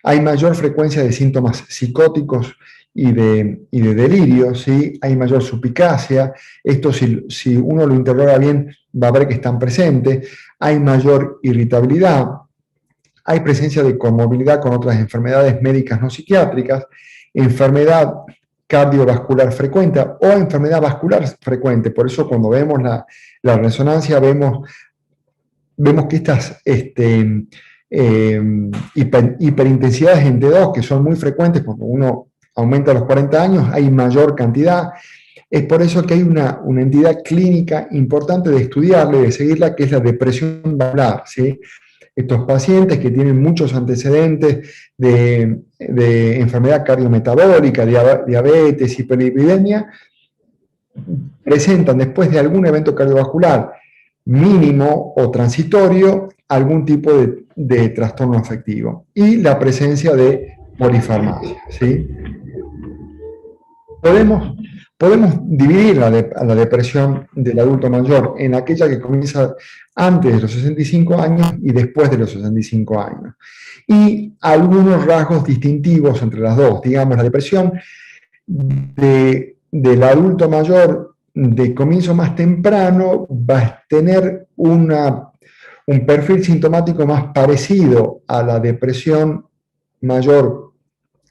hay mayor frecuencia de síntomas psicóticos y de delirio, ¿sí? Hay mayor suspicacia, esto si uno lo interroga bien va a ver que están presentes, hay mayor irritabilidad, hay presencia de comorbilidad con otras enfermedades médicas no psiquiátricas, enfermedad cardiovascular frecuente o enfermedad vascular frecuente, por eso cuando vemos la resonancia vemos que estas hiperintensidades en T2, que son muy frecuentes cuando uno aumenta a los 40 años, hay mayor cantidad. Es por eso que hay una entidad clínica importante de estudiarla y de seguirla, que es la depresión vascular, ¿sí? Estos pacientes que tienen muchos antecedentes de enfermedad cardiometabólica, diabetes, hiperlipidemia, presentan después de algún evento cardiovascular mínimo o transitorio algún tipo de trastorno afectivo y la presencia de polifarmacia, ¿sí? Podemos dividir a la depresión del adulto mayor en aquella que comienza antes de los 65 años y después de los 65 años. Y algunos rasgos distintivos entre las dos. Digamos, la depresión del adulto mayor de comienzo más temprano va a tener un perfil sintomático más parecido a la depresión mayor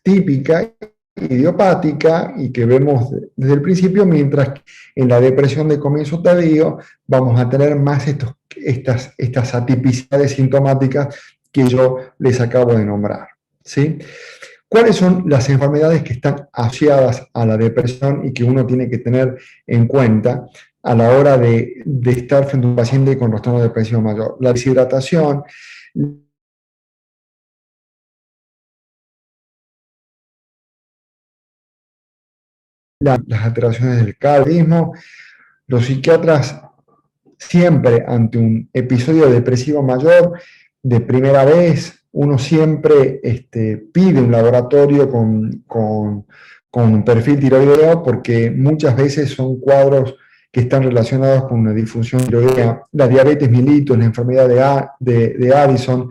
típica, idiopática, y que vemos desde el principio, mientras que en la depresión de comienzo tardío vamos a tener más estas atipicidades sintomáticas que yo les acabo de nombrar, ¿sí? ¿Cuáles son las enfermedades que están asociadas a la depresión y que uno tiene que tener en cuenta a la hora de estar frente a un paciente con trastorno de depresión mayor? La deshidratación, las alteraciones del cardiismo. Los psiquiatras siempre ante un episodio depresivo mayor de primera vez, uno siempre pide un laboratorio con un perfil tiroideo, porque muchas veces son cuadros que están relacionados con una disfunción tiroidea, la diabetes mellitus, la enfermedad de Addison,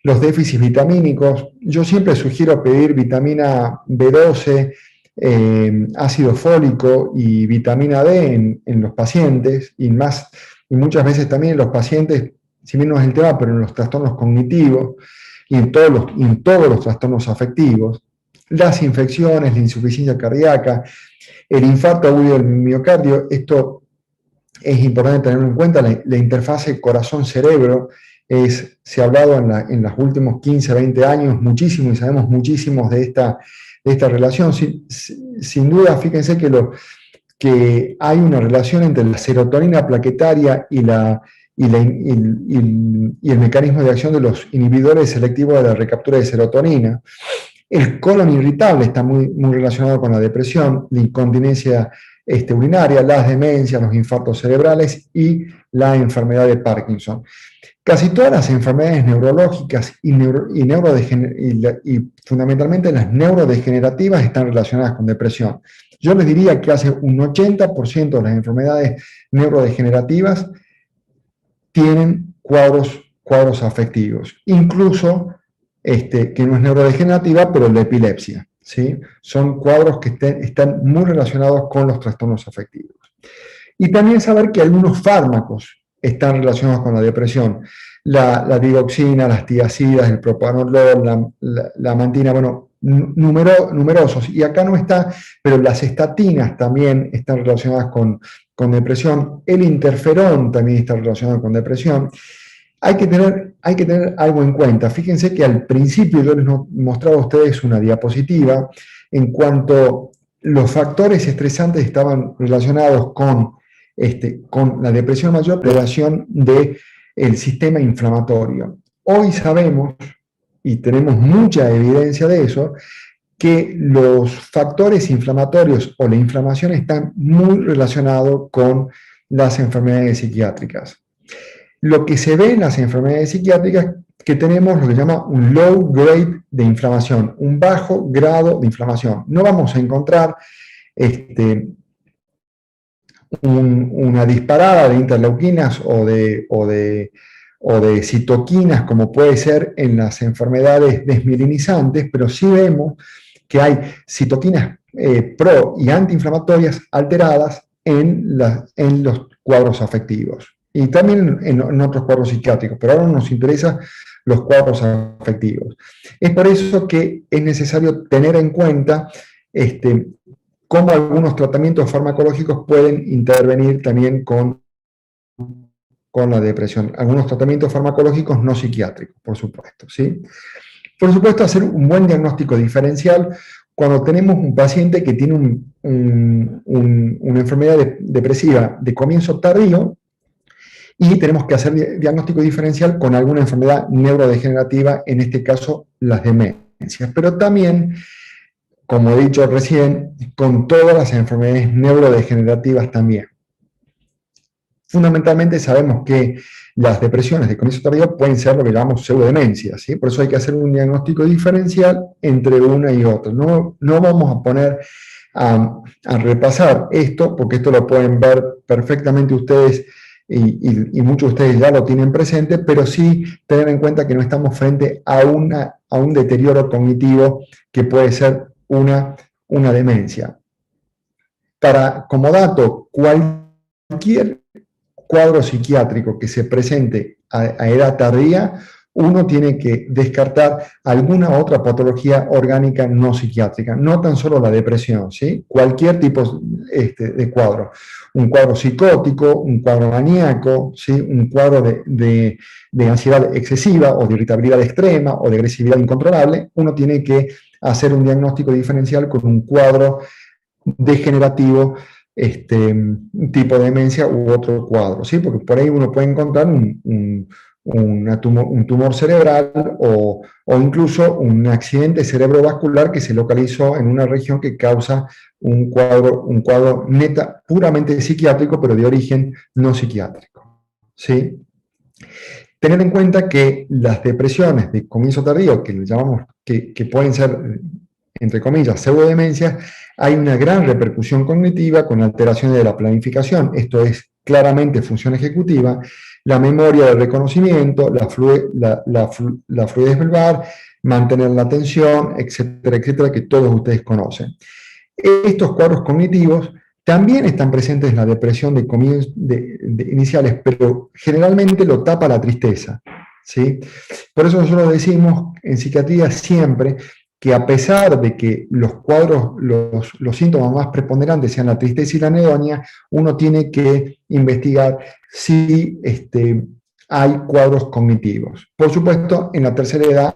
los déficits vitamínicos. Yo siempre sugiero pedir vitamina B12, ácido fólico y vitamina D en los pacientes, y muchas veces también en los pacientes, si bien no es el tema, pero en los trastornos cognitivos y en todos los trastornos afectivos, las infecciones, la insuficiencia cardíaca, el infarto agudo del miocardio. Esto es importante tenerlo en cuenta. La interfase corazón-cerebro se ha hablado en los últimos 15, 20 años muchísimo, y sabemos muchísimos de esta relación. Sin duda, fíjense que hay una relación entre la serotonina plaquetaria y el mecanismo de acción de los inhibidores selectivos de la recaptura de serotonina. El colon irritable está muy relacionado con la depresión, la incontinencia urinaria, las demencias, los infartos cerebrales y la enfermedad de Parkinson. Casi todas las enfermedades neurológicas y fundamentalmente las neurodegenerativas están relacionadas con depresión. Yo les diría que hace un 80% de las enfermedades neurodegenerativas tienen cuadros afectivos, incluso que no es neurodegenerativa, pero la epilepsia, ¿sí? Son cuadros que están muy relacionados con los trastornos afectivos. Y también saber que algunos fármacos están relacionados con la depresión. La digoxina, las tiazidas, el propanolol, la amantina, bueno, numerosos. Y acá no está, pero las estatinas también están relacionadas con depresión. El interferón también está relacionado con depresión. Hay que tener algo en cuenta. Fíjense que al principio yo les mostraba a ustedes una diapositiva en cuanto los factores estresantes estaban relacionados con la depresión mayor, alteración del sistema inflamatorio. Hoy sabemos, y tenemos mucha evidencia de eso, que los factores inflamatorios o la inflamación están muy relacionados con las enfermedades psiquiátricas. Lo que se ve en las enfermedades psiquiátricas que tenemos lo que se llama un low grade de inflamación, un bajo grado de inflamación. No vamos a encontrar una disparada de interleuquinas o de citoquinas como puede ser en las enfermedades desmielinizantes, pero sí vemos que hay citoquinas pro y antiinflamatorias alteradas en los cuadros afectivos y también en otros cuadros psiquiátricos, pero ahora nos interesan los cuadros afectivos. Es por eso que es necesario tener en cuenta cómo algunos tratamientos farmacológicos pueden intervenir también con la depresión. Algunos tratamientos farmacológicos no psiquiátricos, por supuesto, ¿sí? Por supuesto, hacer un buen diagnóstico diferencial cuando tenemos un paciente que tiene una enfermedad depresiva de comienzo tardío y tenemos que hacer diagnóstico diferencial con alguna enfermedad neurodegenerativa, en este caso las demencias, pero también, como he dicho recién, con todas las enfermedades neurodegenerativas también. Fundamentalmente sabemos que las depresiones de comienzo tardío pueden ser lo que llamamos pseudodemencias, ¿sí? Por eso hay que hacer un diagnóstico diferencial entre una y otra. No vamos a poner a repasar esto, porque esto lo pueden ver perfectamente ustedes y muchos de ustedes ya lo tienen presente, pero sí tener en cuenta que no estamos frente a un deterioro cognitivo que puede ser una demencia. Como dato, cualquier cuadro psiquiátrico que se presente a edad tardía, uno tiene que descartar alguna otra patología orgánica no psiquiátrica, no tan solo la depresión, ¿sí? Cualquier tipo de cuadro. Un cuadro psicótico, un cuadro maníaco, ¿sí? Un cuadro de ansiedad excesiva o de irritabilidad extrema o de agresividad incontrolable, uno tiene que hacer un diagnóstico diferencial con un cuadro degenerativo, tipo de demencia u otro cuadro, ¿sí? Porque por ahí uno puede encontrar un tumor cerebral o incluso un accidente cerebrovascular que se localizó en una región que causa un cuadro puramente psiquiátrico, pero de origen no psiquiátrico, ¿sí? Tener en cuenta que las depresiones de comienzo tardío, que le llamamos que pueden ser, entre comillas, pseudodemencias, hay una gran repercusión cognitiva con alteraciones de la planificación, esto es claramente función ejecutiva, la memoria del reconocimiento, la fluidez verbal, mantener la atención, etcétera, etcétera, que todos ustedes conocen. Estos cuadros cognitivos también están presentes en la depresión iniciales, pero generalmente lo tapa la tristeza, ¿sí? Por eso nosotros decimos en psiquiatría siempre que a pesar de que los cuadros, los síntomas más preponderantes sean la tristeza y la anedonia, uno tiene que investigar si hay cuadros cognitivos. Por supuesto, en la tercera edad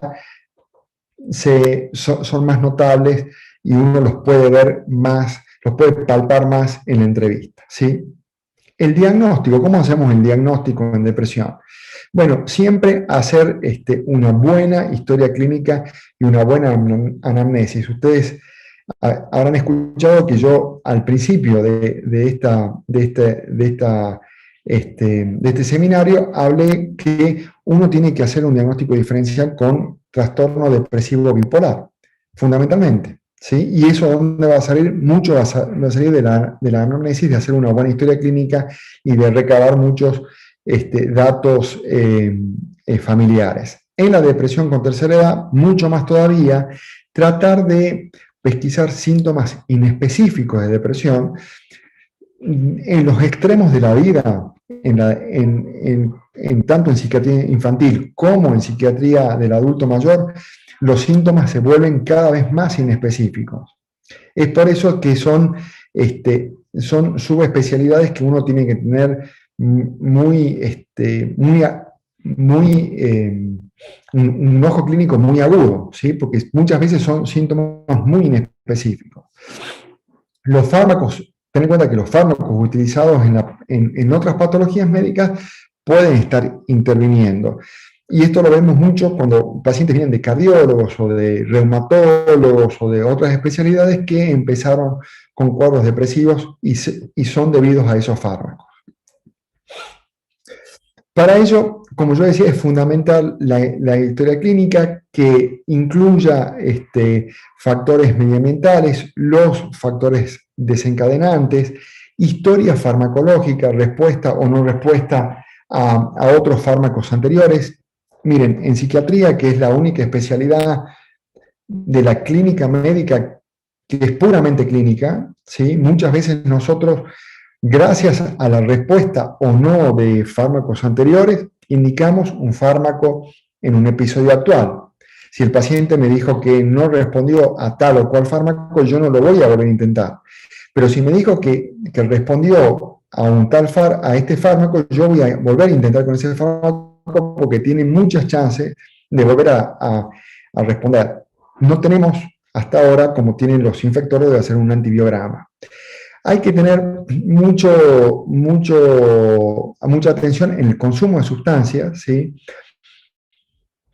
son más notables y uno los puede ver más, los puede palpar más en la entrevista, ¿sí? El diagnóstico, ¿cómo hacemos el diagnóstico en depresión? Bueno, siempre hacer una buena historia clínica y una buena anamnesis. Ustedes habrán escuchado que yo al principio de este seminario hablé que uno tiene que hacer un diagnóstico diferencial con trastorno depresivo bipolar, fundamentalmente. ¿Sí? Y eso ¿dónde va a salir? Mucho va a salir de la anamnesis, de hacer una buena historia clínica y de recabar muchos datos familiares. En la depresión con tercera edad, mucho más todavía, tratar de pesquisar síntomas inespecíficos de depresión en los extremos de la vida, tanto en psiquiatría infantil como en psiquiatría del adulto mayor, los síntomas se vuelven cada vez más inespecíficos. Es por eso que son subespecialidades que uno tiene que tener un ojo clínico muy agudo, ¿sí? Porque muchas veces son síntomas muy inespecíficos. Los fármacos, ten en cuenta que los fármacos utilizados en otras patologías médicas pueden estar interviniendo. Y esto lo vemos mucho cuando pacientes vienen de cardiólogos o de reumatólogos o de otras especialidades que empezaron con cuadros depresivos y son debidos a esos fármacos. Para ello, como yo decía, es fundamental la historia clínica que incluya factores medioambientales, los factores desencadenantes, historia farmacológica, respuesta o no respuesta a otros fármacos anteriores. Miren, en psiquiatría, que es la única especialidad de la clínica médica que es puramente clínica, ¿sí? Muchas veces nosotros, gracias a la respuesta o no de fármacos anteriores, indicamos un fármaco en un episodio actual. Si el paciente me dijo que no respondió a tal o cual fármaco, yo no lo voy a volver a intentar. Pero si me dijo que respondió a este fármaco, yo voy a volver a intentar con ese fármaco porque tiene muchas chances de volver a responder. No tenemos hasta ahora, como tienen los infectores, de hacer un antibiograma. Hay que tener mucha atención en el consumo de sustancias, ¿sí?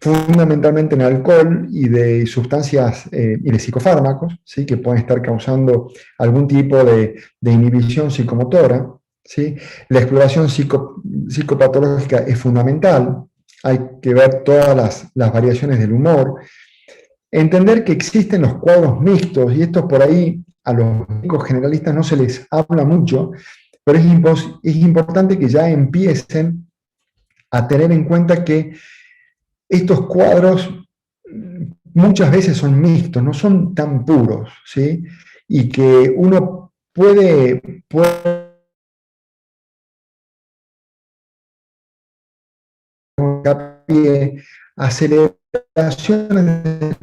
Fundamentalmente en alcohol y de sustancias y de psicofármacos, ¿sí? Que pueden estar causando algún tipo de inhibición psicomotora, ¿sí? La exploración psicopatológica es fundamental, hay que ver todas las variaciones del humor, entender que existen los cuadros mixtos, y esto por ahí a los médicos generalistas no se les habla mucho, pero es importante que ya empiecen a tener en cuenta que estos cuadros muchas veces son mixtos, no son tan puros, ¿sí? Y que uno puede aceleraciones del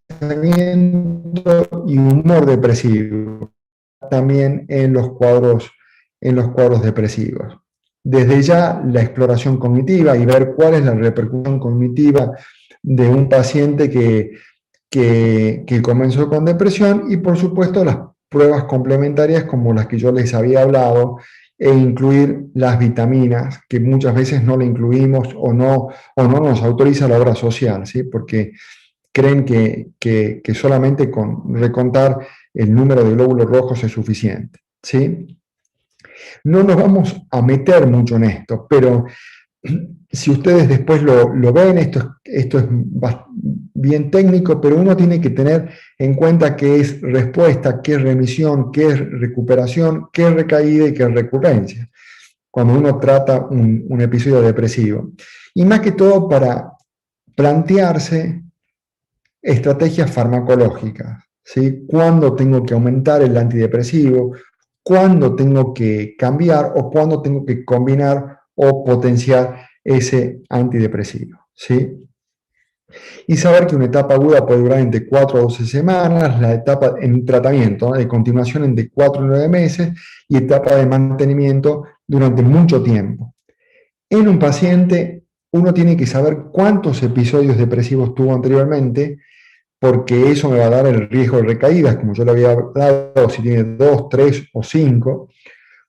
pensamiento y humor depresivo también en los cuadros depresivos. Desde ya la exploración cognitiva y ver cuál es la repercusión cognitiva de un paciente que comenzó con depresión, y por supuesto las pruebas complementarias como las que yo les había hablado, e incluir las vitaminas, que muchas veces no le incluimos o no nos autoriza la obra social, ¿sí? Porque creen que solamente con recontar el número de glóbulos rojos es suficiente, ¿sí? No nos vamos a meter mucho en esto, pero si ustedes después lo ven, esto es bien técnico, pero uno tiene que tener en cuenta qué es respuesta, qué es remisión, qué es recuperación, qué es recaída y qué es recurrencia, cuando uno trata un episodio depresivo. Y más que todo para plantearse estrategias farmacológicas, ¿sí? Cuándo tengo que aumentar el antidepresivo, cuándo tengo que cambiar o cuándo tengo que combinar o potenciar ese antidepresivo, ¿sí? Y saber que una etapa aguda puede durar entre 4 a 12 semanas, la etapa en tratamiento, ¿no?, de continuación entre 4 y 9 meses, y etapa de mantenimiento durante mucho tiempo. En un paciente, uno tiene que saber cuántos episodios depresivos tuvo anteriormente, porque eso me va a dar el riesgo de recaídas, como yo le había dado, si tiene 2, 3 o 5.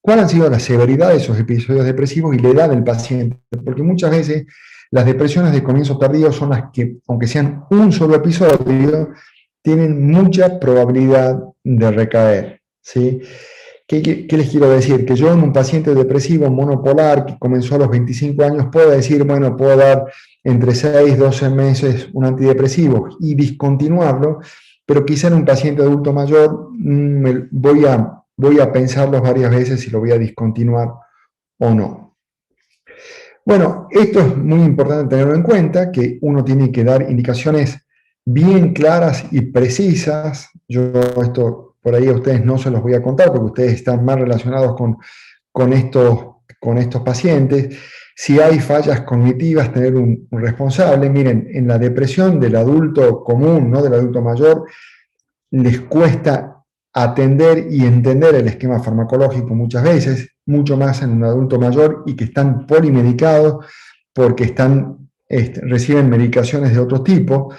¿Cuál han sido la severidad de esos episodios depresivos y la edad del paciente? Porque muchas veces las depresiones de comienzo tardío son las que, aunque sean un solo episodio, tienen mucha probabilidad de recaer, ¿sí? ¿Qué les quiero decir? Que yo en un paciente depresivo monopolar que comenzó a los 25 años puedo decir, bueno, puedo dar entre 6 y 12 meses un antidepresivo y discontinuarlo, pero quizá en un paciente adulto mayor voy a pensarlo varias veces si lo voy a discontinuar o no. Bueno, esto es muy importante tenerlo en cuenta, que uno tiene que dar indicaciones bien claras y precisas. Yo esto por ahí a ustedes no se los voy a contar porque ustedes están más relacionados con estos pacientes. Si hay fallas cognitivas, tener un responsable. Miren, en la depresión del adulto común, no del adulto mayor, les cuesta atender y entender el esquema farmacológico muchas veces, mucho más en un adulto mayor y que están polimedicados porque reciben medicaciones de otro tipo.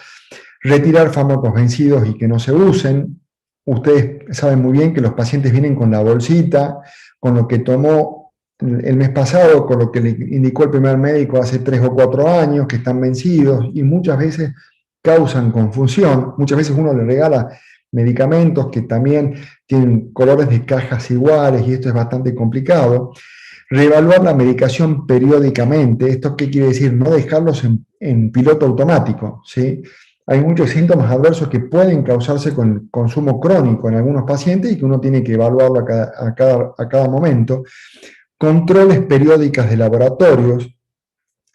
Retirar fármacos vencidos y que no se usen. Ustedes saben muy bien que los pacientes vienen con la bolsita, con lo que tomó el mes pasado, con lo que le indicó el primer médico hace 3 o 4 años, que están vencidos y muchas veces causan confusión. Muchas veces uno le regala medicamentos que también tienen colores de cajas iguales y esto es bastante complicado. Reevaluar la medicación periódicamente. ¿Esto qué quiere decir? No dejarlos en piloto automático, ¿sí? Hay muchos síntomas adversos que pueden causarse con el consumo crónico en algunos pacientes y que uno tiene que evaluarlo a cada momento. Controles periódicos de laboratorios.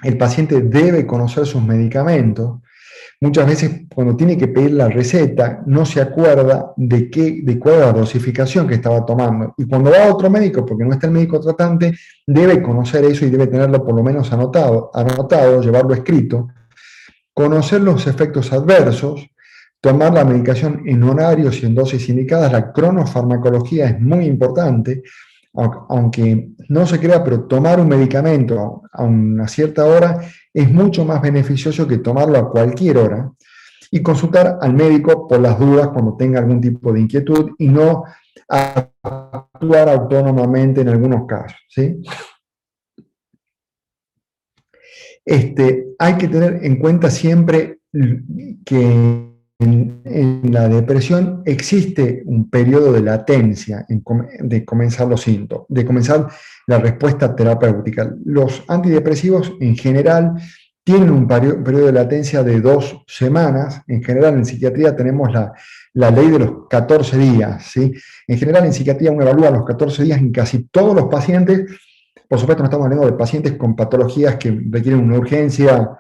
El paciente debe conocer sus medicamentos. Muchas veces cuando tiene que pedir la receta no se acuerda de cuál era la dosificación que estaba tomando. Y cuando va a otro médico, porque no está el médico tratante, debe conocer eso y debe tenerlo por lo menos anotado, llevarlo escrito. Conocer los efectos adversos, tomar la medicación en horarios y en dosis indicadas. La cronofarmacología es muy importante, aunque no se crea, pero tomar un medicamento a una cierta hora es mucho más beneficioso que tomarlo a cualquier hora, y consultar al médico por las dudas cuando tenga algún tipo de inquietud y no actuar autónomamente en algunos casos, ¿sí? Hay que tener en cuenta siempre que en la depresión existe un periodo de latencia de comenzar los síntomas, de comenzar la respuesta terapéutica. Los antidepresivos en general tienen un periodo de latencia de 2 semanas. En general en psiquiatría tenemos la ley de los 14 días, ¿sí? En general en psiquiatría uno evalúa los 14 días en casi todos los pacientes. Por supuesto, no estamos hablando de pacientes con patologías que requieren una urgencia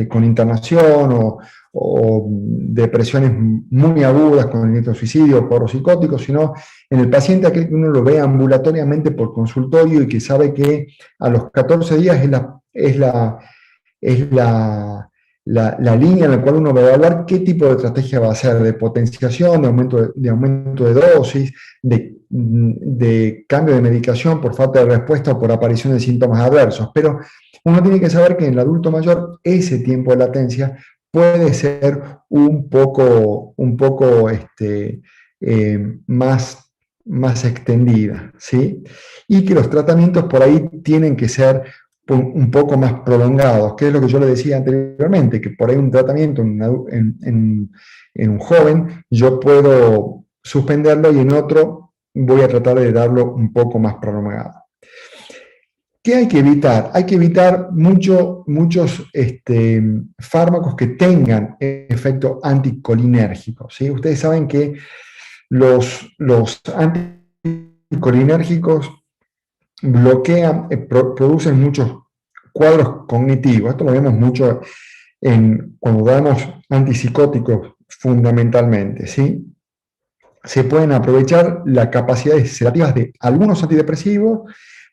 con internación o depresiones muy agudas con intento de suicidio o cuadros psicóticos, sino en el paciente aquel que uno lo ve ambulatoriamente por consultorio y que sabe que a los 14 días es la línea en la cual uno va a evaluar qué tipo de estrategia va a hacer, de potenciación, de aumento de dosis, de cambio de medicación por falta de respuesta o por aparición de síntomas adversos. Pero uno tiene que saber que en el adulto mayor ese tiempo de latencia puede ser un poco más extendida, ¿sí? Y que los tratamientos por ahí tienen que ser un poco más prolongados, que es lo que yo le decía anteriormente, que por ahí un tratamiento en un joven yo puedo suspenderlo y en otro voy a tratar de darlo un poco más prolongado. ¿Qué hay que evitar? Hay que evitar muchos fármacos que tengan efecto anticolinérgico, ¿sí? Ustedes saben que los anticolinérgicos bloquean, producen muchos cuadros cognitivos. Esto lo vemos mucho cuando damos antipsicóticos fundamentalmente, ¿sí? Se pueden aprovechar las capacidades sedativas de algunos antidepresivos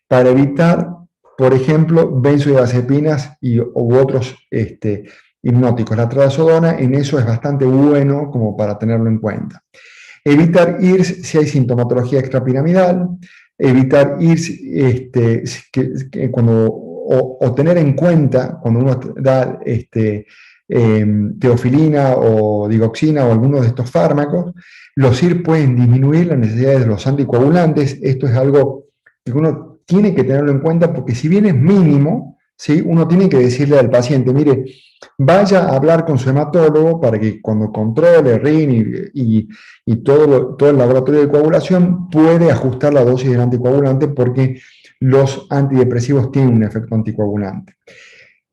para evitar, por ejemplo, benzodiazepinas u otros hipnóticos. La trazodona en eso es bastante bueno como para tenerlo en cuenta. Evitar IRS si hay sintomatología extrapiramidal, evitar IRS o tener en cuenta cuando uno da teofilina o digoxina o alguno de estos fármacos, los IRS pueden disminuir la necesidad de los anticoagulantes. Esto es algo que uno tiene que tenerlo en cuenta porque si bien es mínimo, ¿sí? Uno tiene que decirle al paciente, mire, vaya a hablar con su hematólogo para que cuando controle RIN y todo el laboratorio de coagulación puede ajustar la dosis del anticoagulante porque los antidepresivos tienen un efecto anticoagulante.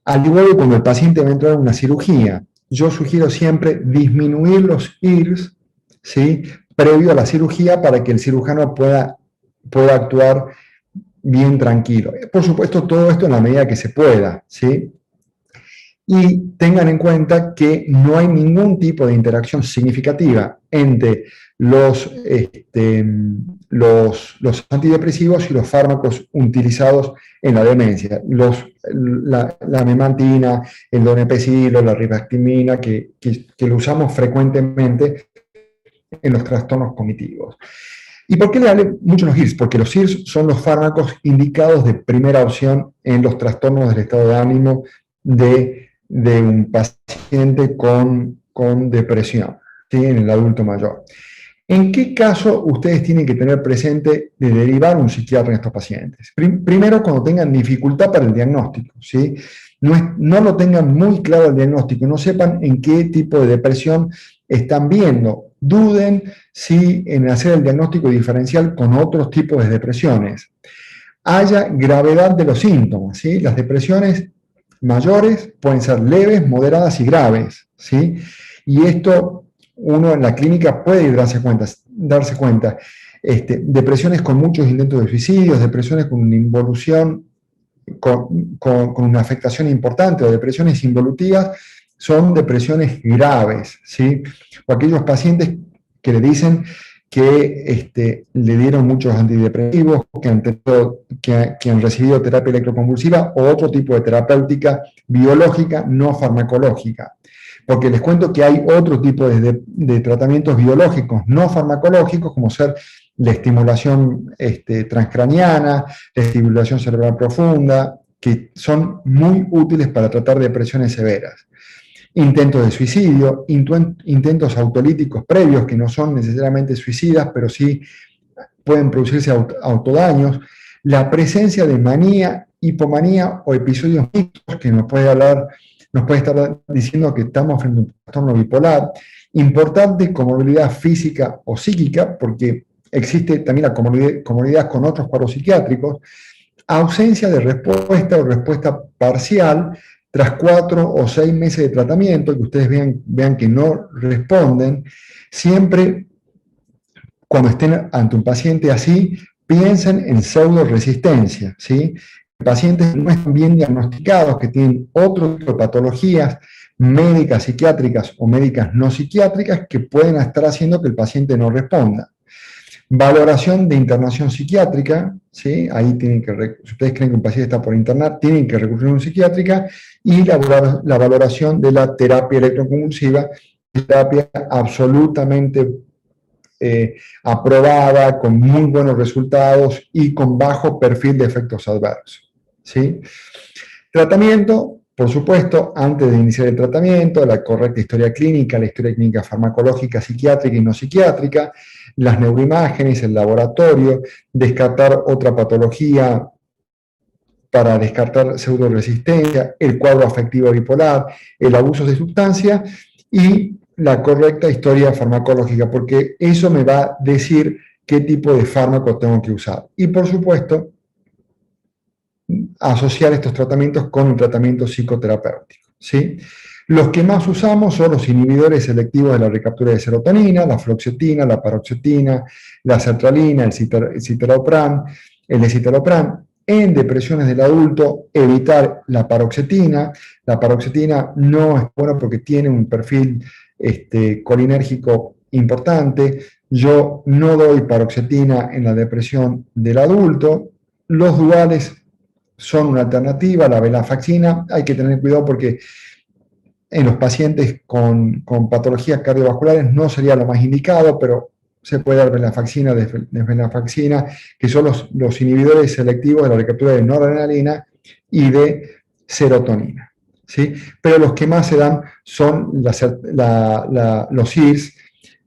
Al igual que cuando el paciente va a entrar en una cirugía, yo sugiero siempre disminuir los IRS, ¿sí?, previo a la cirugía para que el cirujano pueda actuar bien tranquilo. Por supuesto, todo esto en la medida que se pueda, ¿sí? Y tengan en cuenta que no hay ningún tipo de interacción significativa entre los antidepresivos y los fármacos utilizados en la demencia. La memantina, el donepezil, la ribactimina, que lo usamos frecuentemente en los trastornos cognitivos. ¿Y por qué le hablé mucho los IRS? Porque los IRS son los fármacos indicados de primera opción en los trastornos del estado de ánimo de un paciente con depresión, ¿sí?, en el adulto mayor. ¿En qué caso ustedes tienen que tener presente de derivar un psiquiatra en estos pacientes? Primero, cuando tengan dificultad para el diagnóstico, ¿sí? No lo tengan muy claro el diagnóstico, no sepan en qué tipo de depresión están viendo. Duden si en hacer el diagnóstico diferencial con otros tipos de depresiones. Haya gravedad de los síntomas, ¿sí? Las depresiones mayores pueden ser leves, moderadas y graves, ¿sí? Y esto uno en la clínica puede darse cuenta. Depresiones con muchos intentos de suicidios, depresiones con una involución, con una afectación importante, o depresiones involutivas, son depresiones graves, ¿sí? O aquellos pacientes que le dicen que le dieron muchos antidepresivos, que han recibido terapia electroconvulsiva o otro tipo de terapéutica biológica no farmacológica. Porque les cuento que hay otro tipo de tratamientos biológicos no farmacológicos, como ser la estimulación transcraniana, la estimulación cerebral profunda, que son muy útiles para tratar depresiones severas. Intentos de suicidio, intentos autolíticos previos que no son necesariamente suicidas, pero sí pueden producirse autodaños, la presencia de manía, hipomanía o episodios mixtos, que nos puede estar diciendo que estamos frente a un trastorno bipolar. Importante comorbilidad física o psíquica, porque existe también la comorbilidad con otros cuadros psiquiátricos. Ausencia de respuesta o respuesta parcial tras 4 o 6 meses de tratamiento, que ustedes vean que no responden. Siempre cuando estén ante un paciente así, piensen en pseudo-resistencia, ¿sí? Pacientes que no están bien diagnosticados, que tienen otro tipo de patologías médicas, psiquiátricas o médicas no psiquiátricas que pueden estar haciendo que el paciente no responda. Valoración de internación psiquiátrica, ¿sí? Ahí tienen que, si ustedes creen que un paciente está por internar, tienen que recurrir a una psiquiátrica, y la valoración de la terapia electroconvulsiva, terapia absolutamente aprobada, con muy buenos resultados y con bajo perfil de efectos adversos, ¿sí? Tratamiento, por supuesto, antes de iniciar el tratamiento, la correcta historia clínica, la historia clínica farmacológica, psiquiátrica y no psiquiátrica, las neuroimágenes, el laboratorio, descartar otra patología para descartar pseudoresistencia, el cuadro afectivo bipolar, el abuso de sustancia y la correcta historia farmacológica, porque eso me va a decir qué tipo de fármaco tengo que usar. Y por supuesto, asociar estos tratamientos con un tratamiento psicoterapéutico, ¿sí? Los que más usamos son los inhibidores selectivos de la recaptura de serotonina, la fluoxetina, la paroxetina, la sertralina, el citalopram, el escitalopram. En depresiones del adulto, evitar la paroxetina. La paroxetina no es buena porque tiene un perfil colinérgico importante. Yo no doy paroxetina en la depresión del adulto. Los duales son una alternativa, la venlafaxina. Hay que tener cuidado porque en los pacientes con patologías cardiovasculares no sería lo más indicado, pero se puede dar venlafaxina, desvenlafaxina, que son los inhibidores selectivos de la recaptura de noradrenalina y de serotonina, ¿sí? Pero los que más se dan son los IRS,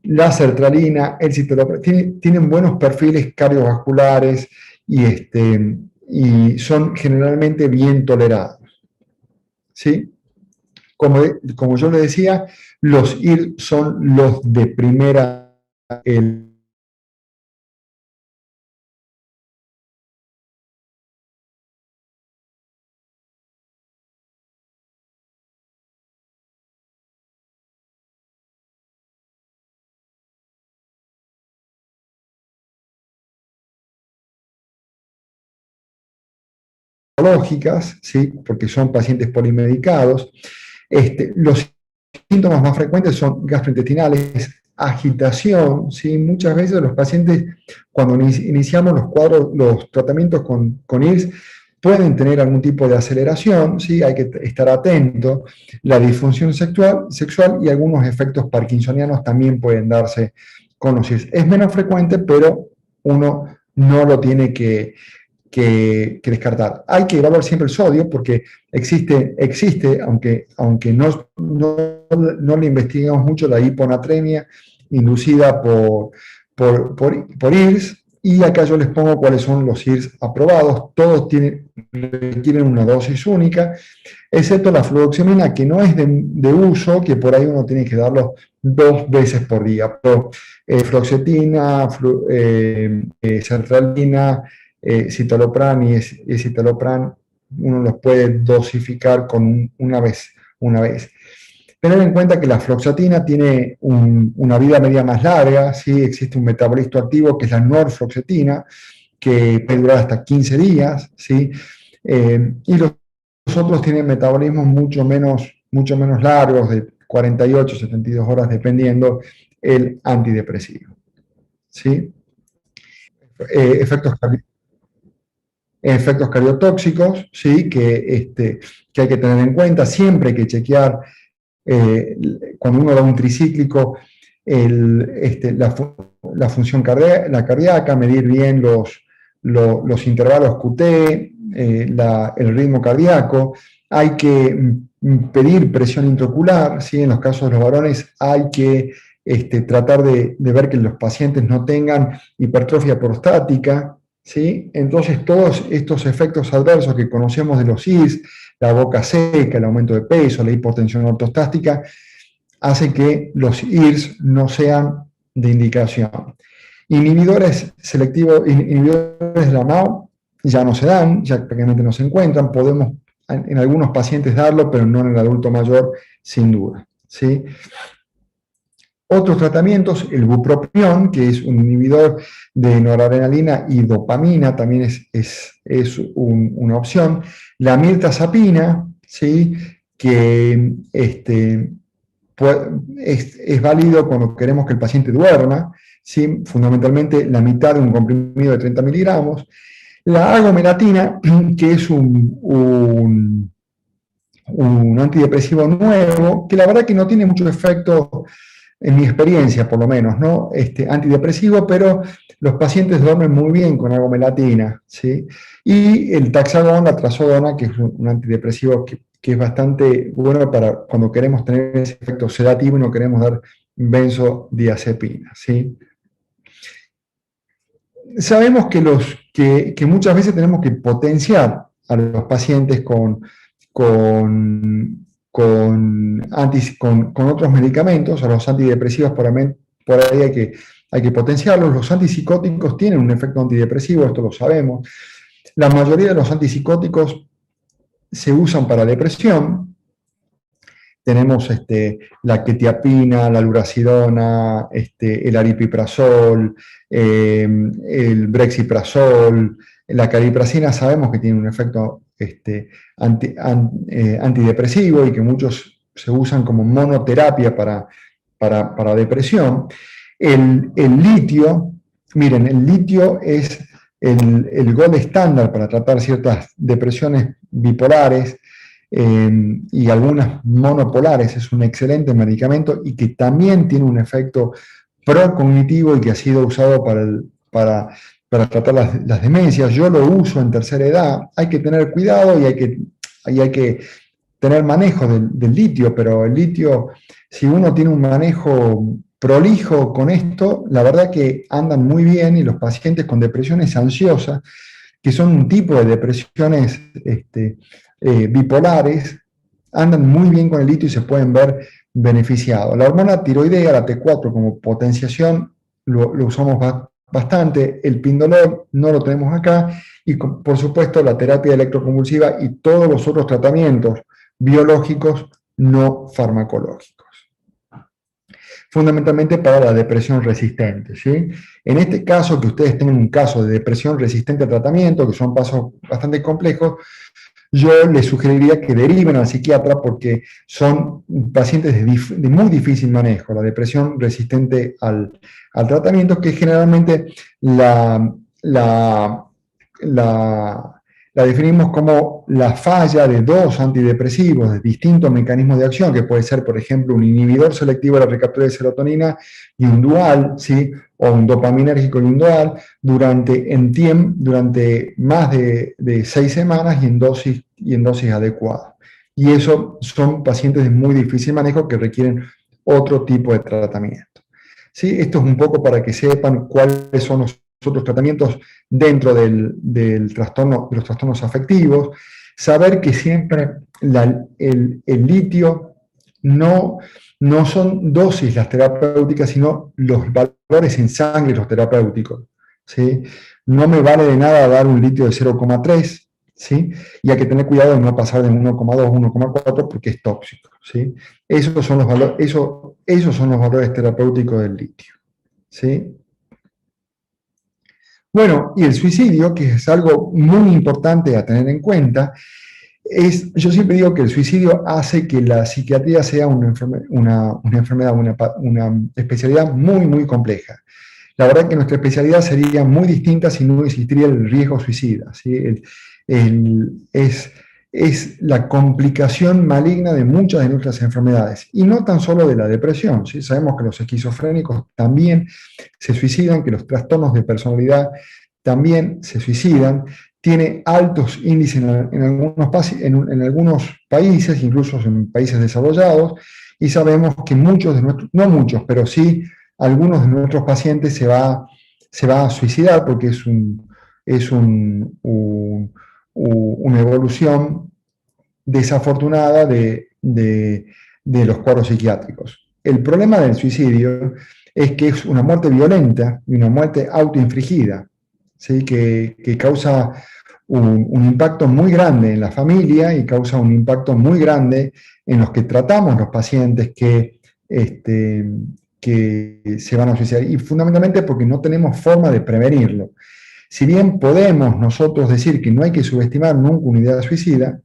la sertralina, el citalopram. Tienen buenos perfiles cardiovasculares y son generalmente bien tolerados, ¿sí? Como yo le decía, los IRS son los de primera... Lógicas, ¿sí? Porque son pacientes polimedicados. Los síntomas más frecuentes son gastrointestinales, agitación, ¿sí? Muchas veces los pacientes, cuando iniciamos los tratamientos con IRS, pueden tener algún tipo de aceleración, ¿sí? Hay que estar atento. La disfunción sexual y algunos efectos parkinsonianos también pueden darse con los IRS. Es menos frecuente, pero uno no lo tiene que descartar. Hay que evaluar siempre el sodio porque existe aunque no le investigamos mucho, la hiponatremia inducida por IRS, y acá yo les pongo cuáles son los IRS aprobados. Todos requieren una dosis única, excepto la fluoxamina, que no es de uso, que por ahí uno tiene que darlo 2 veces por día. Pero fluoxetina, sertralina, citalopram y escitalopram, uno los puede dosificar con una vez. Tener en cuenta que la fluoxetina tiene una vida media más larga, ¿sí? Existe un metabolito activo que es la norfluoxetina, que puede durar hasta 15 días, ¿sí? Y los otros tienen metabolismos mucho menos largos, de 48, 72 horas, dependiendo el antidepresivo, ¿sí? Efectos cardiotóxicos, ¿sí? Que hay que tener en cuenta. Siempre hay que chequear, cuando uno da un tricíclico, la función cardíaca, medir bien los intervalos QT, el ritmo cardíaco. Hay que pedir presión intraocular, ¿sí? En los casos de los varones hay que tratar de ver que los pacientes no tengan hipertrofia prostática, ¿sí? Entonces todos estos efectos adversos que conocemos de los IRS, la boca seca, el aumento de peso, la hipotensión ortostástica, hace que los IRS no sean de indicación. Inhibidores selectivos, inhibidores de la MAO ya no se dan, ya prácticamente no se encuentran. Podemos en algunos pacientes darlo, pero no en el adulto mayor, sin duda, ¿sí? Otros tratamientos, el bupropión, que es un inhibidor de noradrenalina y dopamina, también es una opción. La mirtazapina, ¿sí? Que es válido cuando queremos que el paciente duerma, ¿sí? Fundamentalmente la mitad de un comprimido de 30 miligramos. La agomelatina, que es un antidepresivo nuevo, que la verdad que no tiene mucho efecto, en mi experiencia por lo menos, ¿no? Antidepresivo, pero los pacientes duermen muy bien con agomelatina, ¿sí? Y el taxagón, la trazodona, que es un antidepresivo que es bastante bueno para cuando queremos tener ese efecto sedativo y no queremos dar benzodiazepina, ¿sí? Sabemos que muchas veces tenemos que potenciar a los pacientes con otros medicamentos. A los antidepresivos por ahí hay que potenciarlos. Los antipsicóticos tienen un efecto antidepresivo, esto lo sabemos. La mayoría de los antipsicóticos se usan para depresión. Tenemos la quetiapina, la lurasidona, el aripiprazol, el brexiprazol, la cariprazina. Sabemos que tiene un efecto antidepresivo y que muchos se usan como monoterapia para depresión. El litio, miren, el litio es el gold estándar para tratar ciertas depresiones bipolares y algunas monopolares. Es un excelente medicamento y que también tiene un efecto procognitivo y que ha sido usado para tratar las demencias. Yo lo uso en tercera edad. Hay que tener cuidado y hay que tener manejo del litio, pero el litio, si uno tiene un manejo prolijo con esto, la verdad que andan muy bien, y los pacientes con depresiones ansiosas, que son un tipo de depresiones bipolares, andan muy bien con el litio y se pueden ver beneficiados. La hormona tiroidea, la T4, como potenciación, lo usamos bastante. El pindolol no lo tenemos acá. Y por supuesto la terapia electroconvulsiva y todos los otros tratamientos biológicos no farmacológicos. Fundamentalmente para la depresión resistente, ¿sí? En este caso, que ustedes tengan un caso de depresión resistente a tratamiento, que son pasos bastante complejos, yo les sugeriría que deriven al psiquiatra porque son pacientes de muy difícil manejo, la depresión resistente al tratamiento, que generalmente la definimos como la falla de dos antidepresivos de distintos mecanismos de acción, que puede ser, por ejemplo, un inhibidor selectivo de la recaptura de serotonina y un dual, ¿sí? O un dopaminérgico y un dual, durante más de 6 semanas y en dosis adecuadas. Y eso son pacientes de muy difícil manejo que requieren otro tipo de tratamiento. ¿Sí? Esto es un poco para que sepan cuáles son los otros tratamientos dentro del trastorno, de los trastornos afectivos. Saber que siempre el litio no son dosis las terapéuticas, sino los valores en sangre los terapéuticos, ¿sí? No me vale de nada dar un litio de 0,3, ¿sí? Y hay que tener cuidado de no pasar de 1,2, 1,4 porque es tóxico, ¿sí? Esos son los valores terapéuticos del litio, ¿sí? Bueno, y el suicidio, que es algo muy importante a tener en cuenta, yo siempre digo que el suicidio hace que la psiquiatría sea una enfermedad, una especialidad muy, muy compleja. La verdad que nuestra especialidad sería muy distinta si no existiría el riesgo suicida, ¿sí? Es la complicación maligna de muchas de nuestras enfermedades, y no tan solo de la depresión, ¿sí? Sabemos que los esquizofrénicos también se suicidan, que los trastornos de personalidad también se suicidan. Tiene altos índices en algunos países, incluso en países desarrollados, y sabemos que no muchos, pero sí algunos de nuestros pacientes se va a suicidar porque es una evolución desafortunada de los cuadros psiquiátricos. El problema del suicidio es que es una muerte violenta y una muerte autoinfligida, ¿sí? que causa un impacto muy grande en la familia y causa un impacto muy grande en los que tratamos los pacientes que se van a suicidar, y fundamentalmente porque no tenemos forma de prevenirlo. Si bien podemos nosotros decir que no hay que subestimar nunca una idea suicida,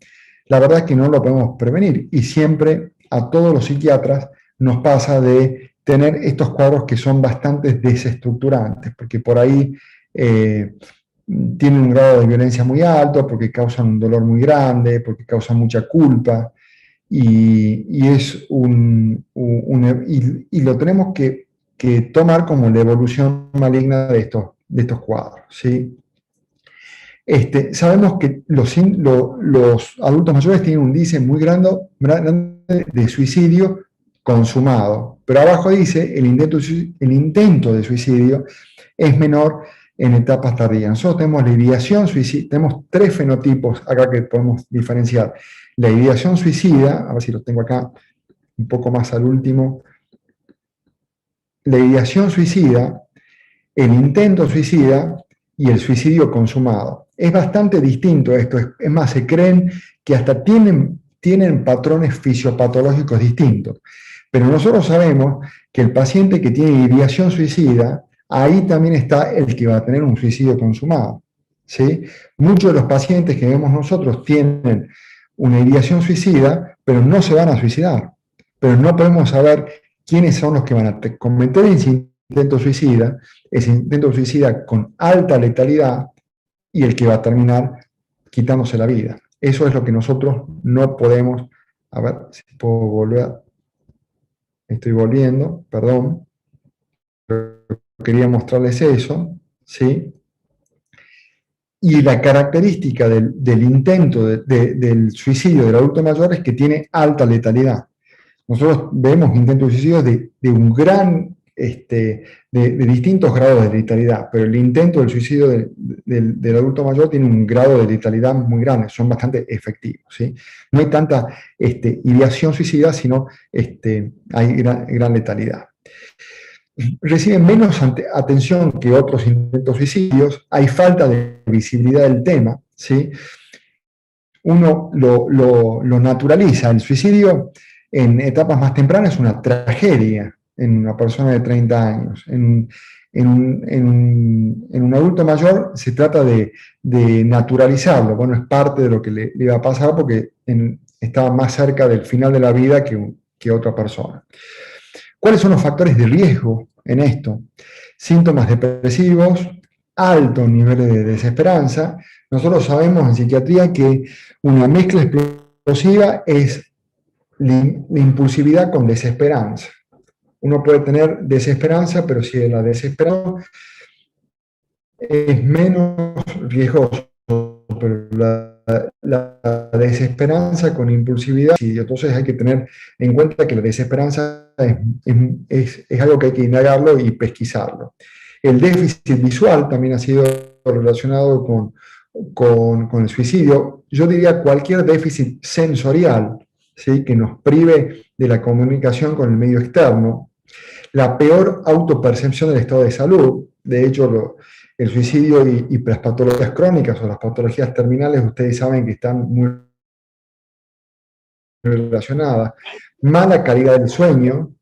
la verdad es que no lo podemos prevenir, y siempre a todos los psiquiatras nos pasa de tener estos cuadros que son bastante desestructurantes, porque por ahí tienen un grado de violencia muy alto, porque causan un dolor muy grande, porque causan mucha culpa, y lo tenemos que tomar como la evolución maligna de estos cuadros, ¿sí? Sabemos que los adultos mayores tienen un índice muy grande de suicidio consumado, pero abajo dice el intento de suicidio es menor en etapas tardías. Nosotros tenemos la ideación suicida, tenemos 3 fenotipos acá que podemos diferenciar. La ideación suicida, a ver si lo tengo acá un poco más al último. La ideación suicida, el intento suicida y el suicidio consumado. Es bastante distinto esto, es más, se creen que hasta tienen patrones fisiopatológicos distintos. Pero nosotros sabemos que el paciente que tiene ideación suicida, ahí también está el que va a tener un suicidio consumado, ¿sí? Muchos de los pacientes que vemos nosotros tienen una ideación suicida, pero no se van a suicidar. Pero no podemos saber quiénes son los que van a cometer ese intento suicida con alta letalidad, y el que va a terminar quitándose la vida. Eso es lo que nosotros no podemos. A ver si puedo volver. Estoy volviendo, perdón. Quería mostrarles eso, ¿sí? Y la característica del intento del suicidio del adulto mayor es que tiene alta letalidad. Nosotros vemos intentos de suicidio de un gran de distintos grados de letalidad, pero el intento del suicidio del adulto mayor tiene un grado de letalidad muy grande, son bastante efectivos, ¿sí? No hay tanta ideación suicida, sino hay gran letalidad. Reciben menos atención que otros intentos suicidios, hay falta de visibilidad del tema, ¿sí? Uno lo naturaliza, el suicidio en etapas más tempranas es una tragedia en una persona de 30 años. En un adulto mayor se trata de naturalizarlo, bueno, es parte de lo que le iba a pasar porque estaba más cerca del final de la vida que otra persona. ¿Cuáles son los factores de riesgo en esto? Síntomas depresivos, altos niveles de desesperanza. Nosotros sabemos en psiquiatría que una mezcla explosiva es la impulsividad con desesperanza. Uno puede tener desesperanza, pero si la desesperación es menos riesgoso, pero la desesperanza con impulsividad, y entonces hay que tener en cuenta que la desesperanza es algo que hay que indagarlo y pesquisarlo. El déficit visual también ha sido relacionado con el suicidio. Yo diría cualquier déficit sensorial, ¿sí?, que nos prive de la comunicación con el medio externo. La peor autopercepción del estado de salud. De hecho, el suicidio y las patologías crónicas o las patologías terminales, ustedes saben que están muy relacionadas. Mala calidad del sueño,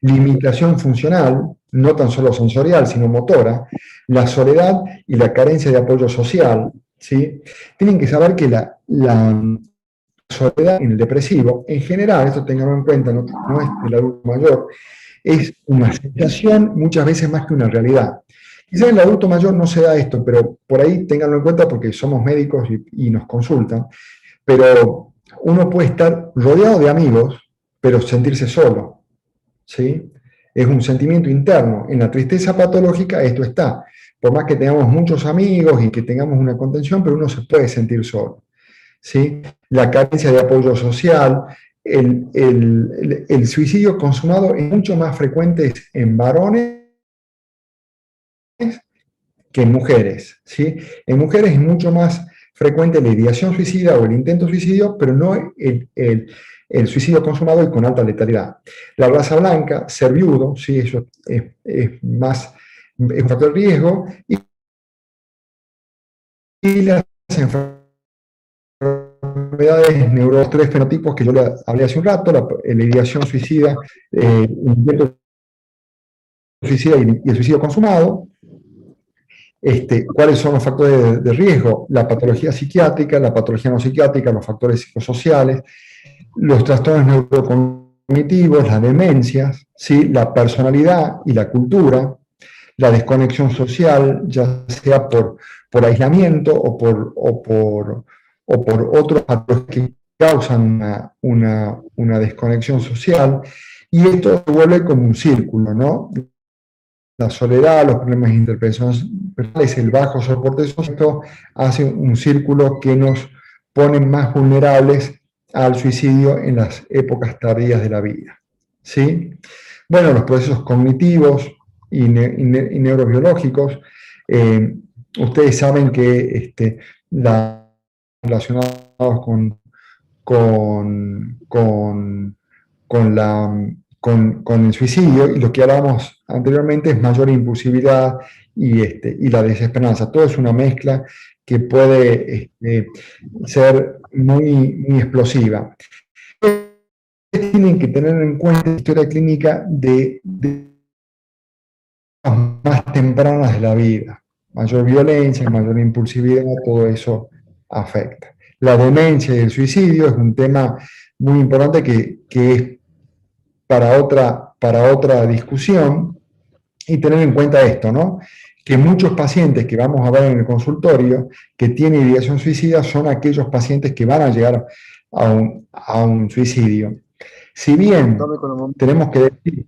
limitación funcional, no tan solo sensorial, sino motora, la soledad y la carencia de apoyo social, ¿sí? Tienen que saber que la soledad en el depresivo, en general, esto tenganlo en cuenta, no es del adulto mayor, es una sensación muchas veces más que una realidad. Quizás en el adulto mayor no se da esto, pero por ahí ténganlo en cuenta porque somos médicos y nos consultan, pero uno puede estar rodeado de amigos, pero sentirse solo, ¿sí? Es un sentimiento interno. En la tristeza patológica esto está. Por más que tengamos muchos amigos y que tengamos una contención, pero uno se puede sentir solo, ¿sí? La carencia de apoyo social, el suicidio consumado es mucho más frecuente en varones que en mujeres, ¿sí? En mujeres es mucho más frecuente la ideación suicida o el intento suicidio, pero no el suicidio consumado y con alta letalidad. La raza blanca, ser viudo, ¿sí? Eso es un factor de riesgo, y las enfermedades los tres fenotipos que yo le hablé hace un rato, la ideación suicida, el intento suicida y el suicidio consumado. ¿Cuáles son los factores de riesgo? La patología psiquiátrica, la patología no psiquiátrica, los factores psicosociales, los trastornos neurocognitivos, las demencias, ¿sí?, la personalidad y la cultura, la desconexión social, ya sea por aislamiento o por otros factores que causan una desconexión social, y esto se vuelve como un círculo, ¿no? La soledad, los problemas interpersonales, el bajo soporte social, esto hace un círculo que nos pone más vulnerables al suicidio en las épocas tardías de la vida, ¿sí? Bueno, los procesos cognitivos y neurobiológicos, ustedes saben que relacionados con el suicidio, y lo que hablábamos anteriormente es mayor impulsividad y la desesperanza. Todo es una mezcla que puede ser muy explosiva. Tienen que tener en cuenta la historia clínica de más tempranas de la vida. Mayor violencia, mayor impulsividad, todo eso afecta. La demencia y el suicidio es un tema muy importante que es para otra discusión, y tener en cuenta esto, ¿no? Que muchos pacientes que vamos a ver en el consultorio que tienen ideación suicida son aquellos pacientes que van a llegar a un suicidio. Si bien tenemos que decir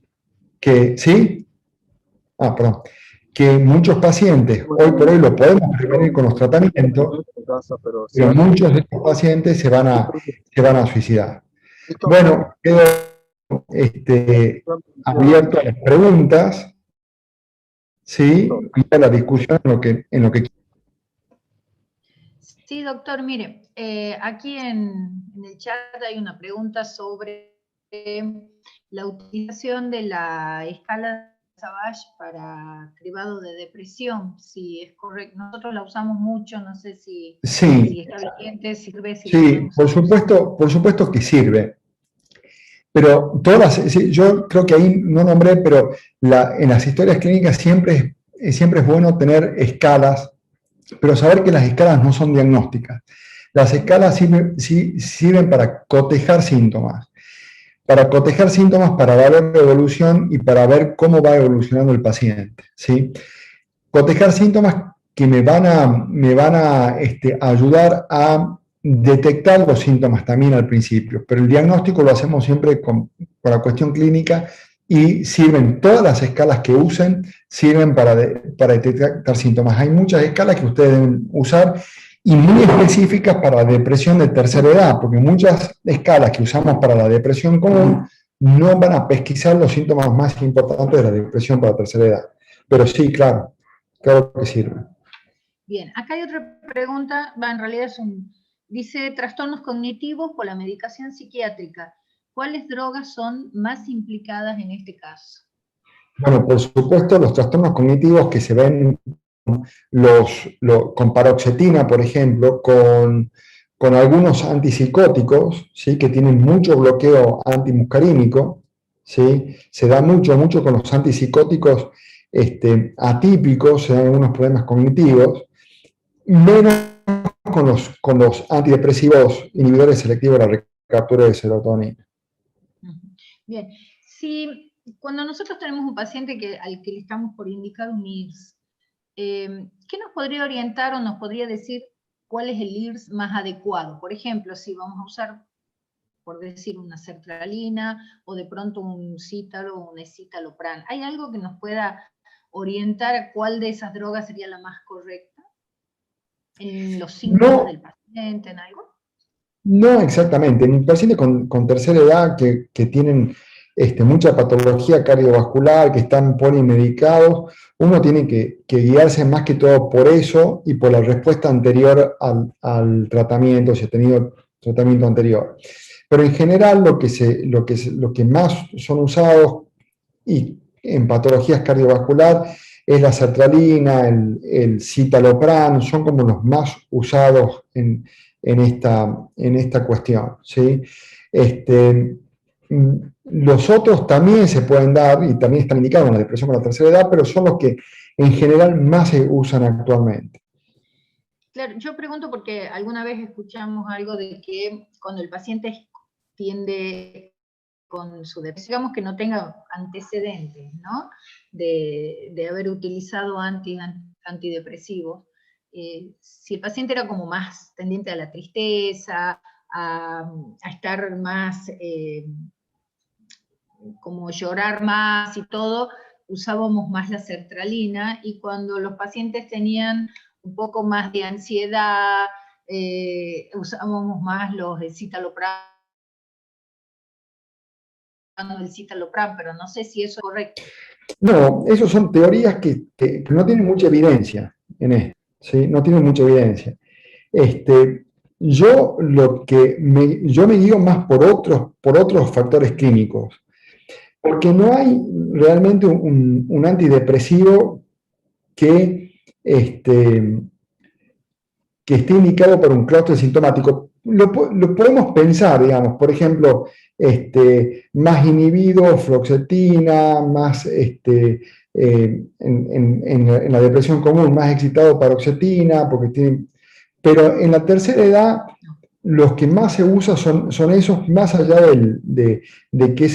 que, ¿sí? Perdón. Que muchos pacientes, hoy por hoy lo podemos prevenir con los tratamientos, pero muchos de estos pacientes se van a suicidar. Bueno, quedo abierto a las preguntas, ¿sí? Y a la discusión en lo que. Sí, doctor, mire, aquí en el chat hay una pregunta sobre la utilización de la escala Savage para cribado de depresión, si es correcto. Nosotros la usamos mucho, no sé si Sí, está vigente, sirve, si la sí, podemos por supuesto que sirve. Pero sí, yo creo que ahí no nombré, pero en las historias clínicas siempre es bueno tener escalas, pero saber que las escalas no son diagnósticas. Las escalas sirven para cotejar síntomas. Para cotejar síntomas, para ver la evolución y para ver cómo va evolucionando el paciente, ¿sí? Cotejar síntomas que me van a ayudar a detectar los síntomas también al principio, pero el diagnóstico lo hacemos siempre con la cuestión clínica y sirven, todas las escalas que usen sirven para detectar síntomas. Hay muchas escalas que ustedes deben usar y muy específicas para la depresión de tercera edad, porque muchas escalas que usamos para la depresión común no van a pesquisar los síntomas más importantes de la depresión para la tercera edad. Pero sí, claro que sirve. Bien, acá hay otra pregunta, en realidad dice trastornos cognitivos por la medicación psiquiátrica. ¿Cuáles drogas son más implicadas en este caso? Bueno, por supuesto, los trastornos cognitivos que se ven con paroxetina, por ejemplo, con algunos antipsicóticos, ¿sí? Que tienen mucho bloqueo antimuscarínico, ¿sí? Se da mucho con los antipsicóticos atípicos, se dan algunos problemas cognitivos, menos con los antidepresivos inhibidores selectivos de la recaptura de serotonina. Bien, si cuando nosotros tenemos un paciente al que le estamos por indicar un IRS, ¿qué nos podría orientar o nos podría decir cuál es el IRS más adecuado? Por ejemplo, si vamos a usar, por decir, una sertralina o de pronto un cítalo o un escitalopram. ¿Hay algo que nos pueda orientar a cuál de esas drogas sería la más correcta? ¿En los síntomas del paciente, en algo? No exactamente. En pacientes con tercera edad que tienen mucha patología cardiovascular, que están polimedicados, uno tiene que guiarse más que todo por eso y por la respuesta anterior al tratamiento, si ha tenido tratamiento anterior. Pero en general lo que más son usados y en patologías cardiovasculares es la sertralina, el citalopram, son como los más usados en esta cuestión, ¿sí? Los otros también se pueden dar y también están indicados en la depresión con la tercera edad, pero son los que en general más se usan actualmente. Claro, yo pregunto porque alguna vez escuchamos algo de que cuando el paciente tiende con su depresión, digamos que no tenga antecedentes, ¿no? De haber utilizado antidepresivos, si el paciente era como más tendiente a la tristeza, a estar más, como llorar más y todo, usábamos más la sertralina, y cuando los pacientes tenían un poco más de ansiedad, usábamos más los de citalopram, pero no sé si eso es correcto. No, esas son teorías que no tienen mucha evidencia en esto, ¿sí? No tienen mucha evidencia. Yo me guío más por otros factores clínicos, porque no hay realmente un antidepresivo que esté indicado para un clúster sintomático. Lo podemos pensar, digamos, por ejemplo, más inhibido, fluoxetina, más en la depresión común, más excitado, paroxetina, pero en la tercera edad los que más se usan son esos, más allá de que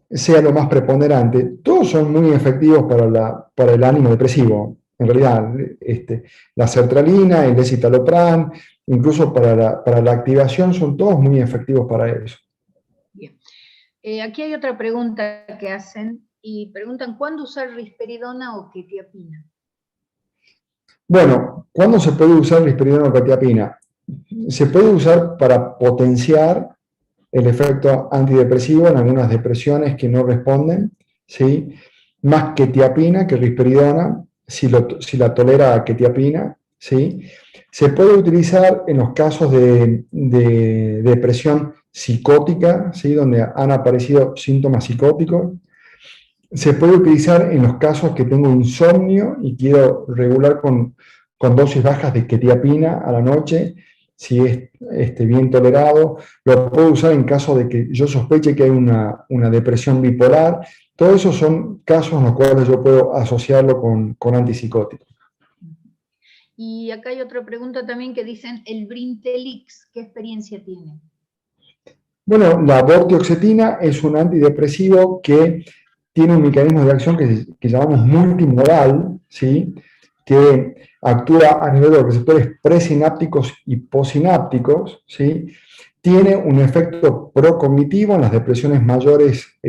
sea lo más preponderante. Todos son muy efectivos para el ánimo depresivo. En realidad, la sertralina, el escitalopram, incluso para la activación, son todos muy efectivos para eso. Bien. Aquí hay otra pregunta que hacen, y preguntan, ¿cuándo usar risperidona o quetiapina? Bueno, ¿cuándo se puede usar risperidona o quetiapina? Se puede usar para potenciar el efecto antidepresivo en algunas depresiones que no responden, ¿sí? Más quetiapina que risperidona, si la tolera quetiapina, ¿sí? Se puede utilizar en los casos de depresión psicótica, ¿sí? Donde han aparecido síntomas psicóticos. Se puede utilizar en los casos que tengo insomnio y quiero regular con dosis bajas de quetiapina a la noche, si es bien tolerado. Lo puedo usar en caso de que yo sospeche que hay una depresión bipolar. Todos esos son casos en los cuales yo puedo asociarlo con antipsicóticos. Y acá hay otra pregunta también que dicen, el Brintelix, ¿qué experiencia tiene? Bueno, la vortioxetina es un antidepresivo que tiene un mecanismo de acción que llamamos multimodal, ¿sí? Que actúa a nivel de los receptores presinápticos y posinápticos, ¿sí? Tiene un efecto procognitivo en las depresiones mayores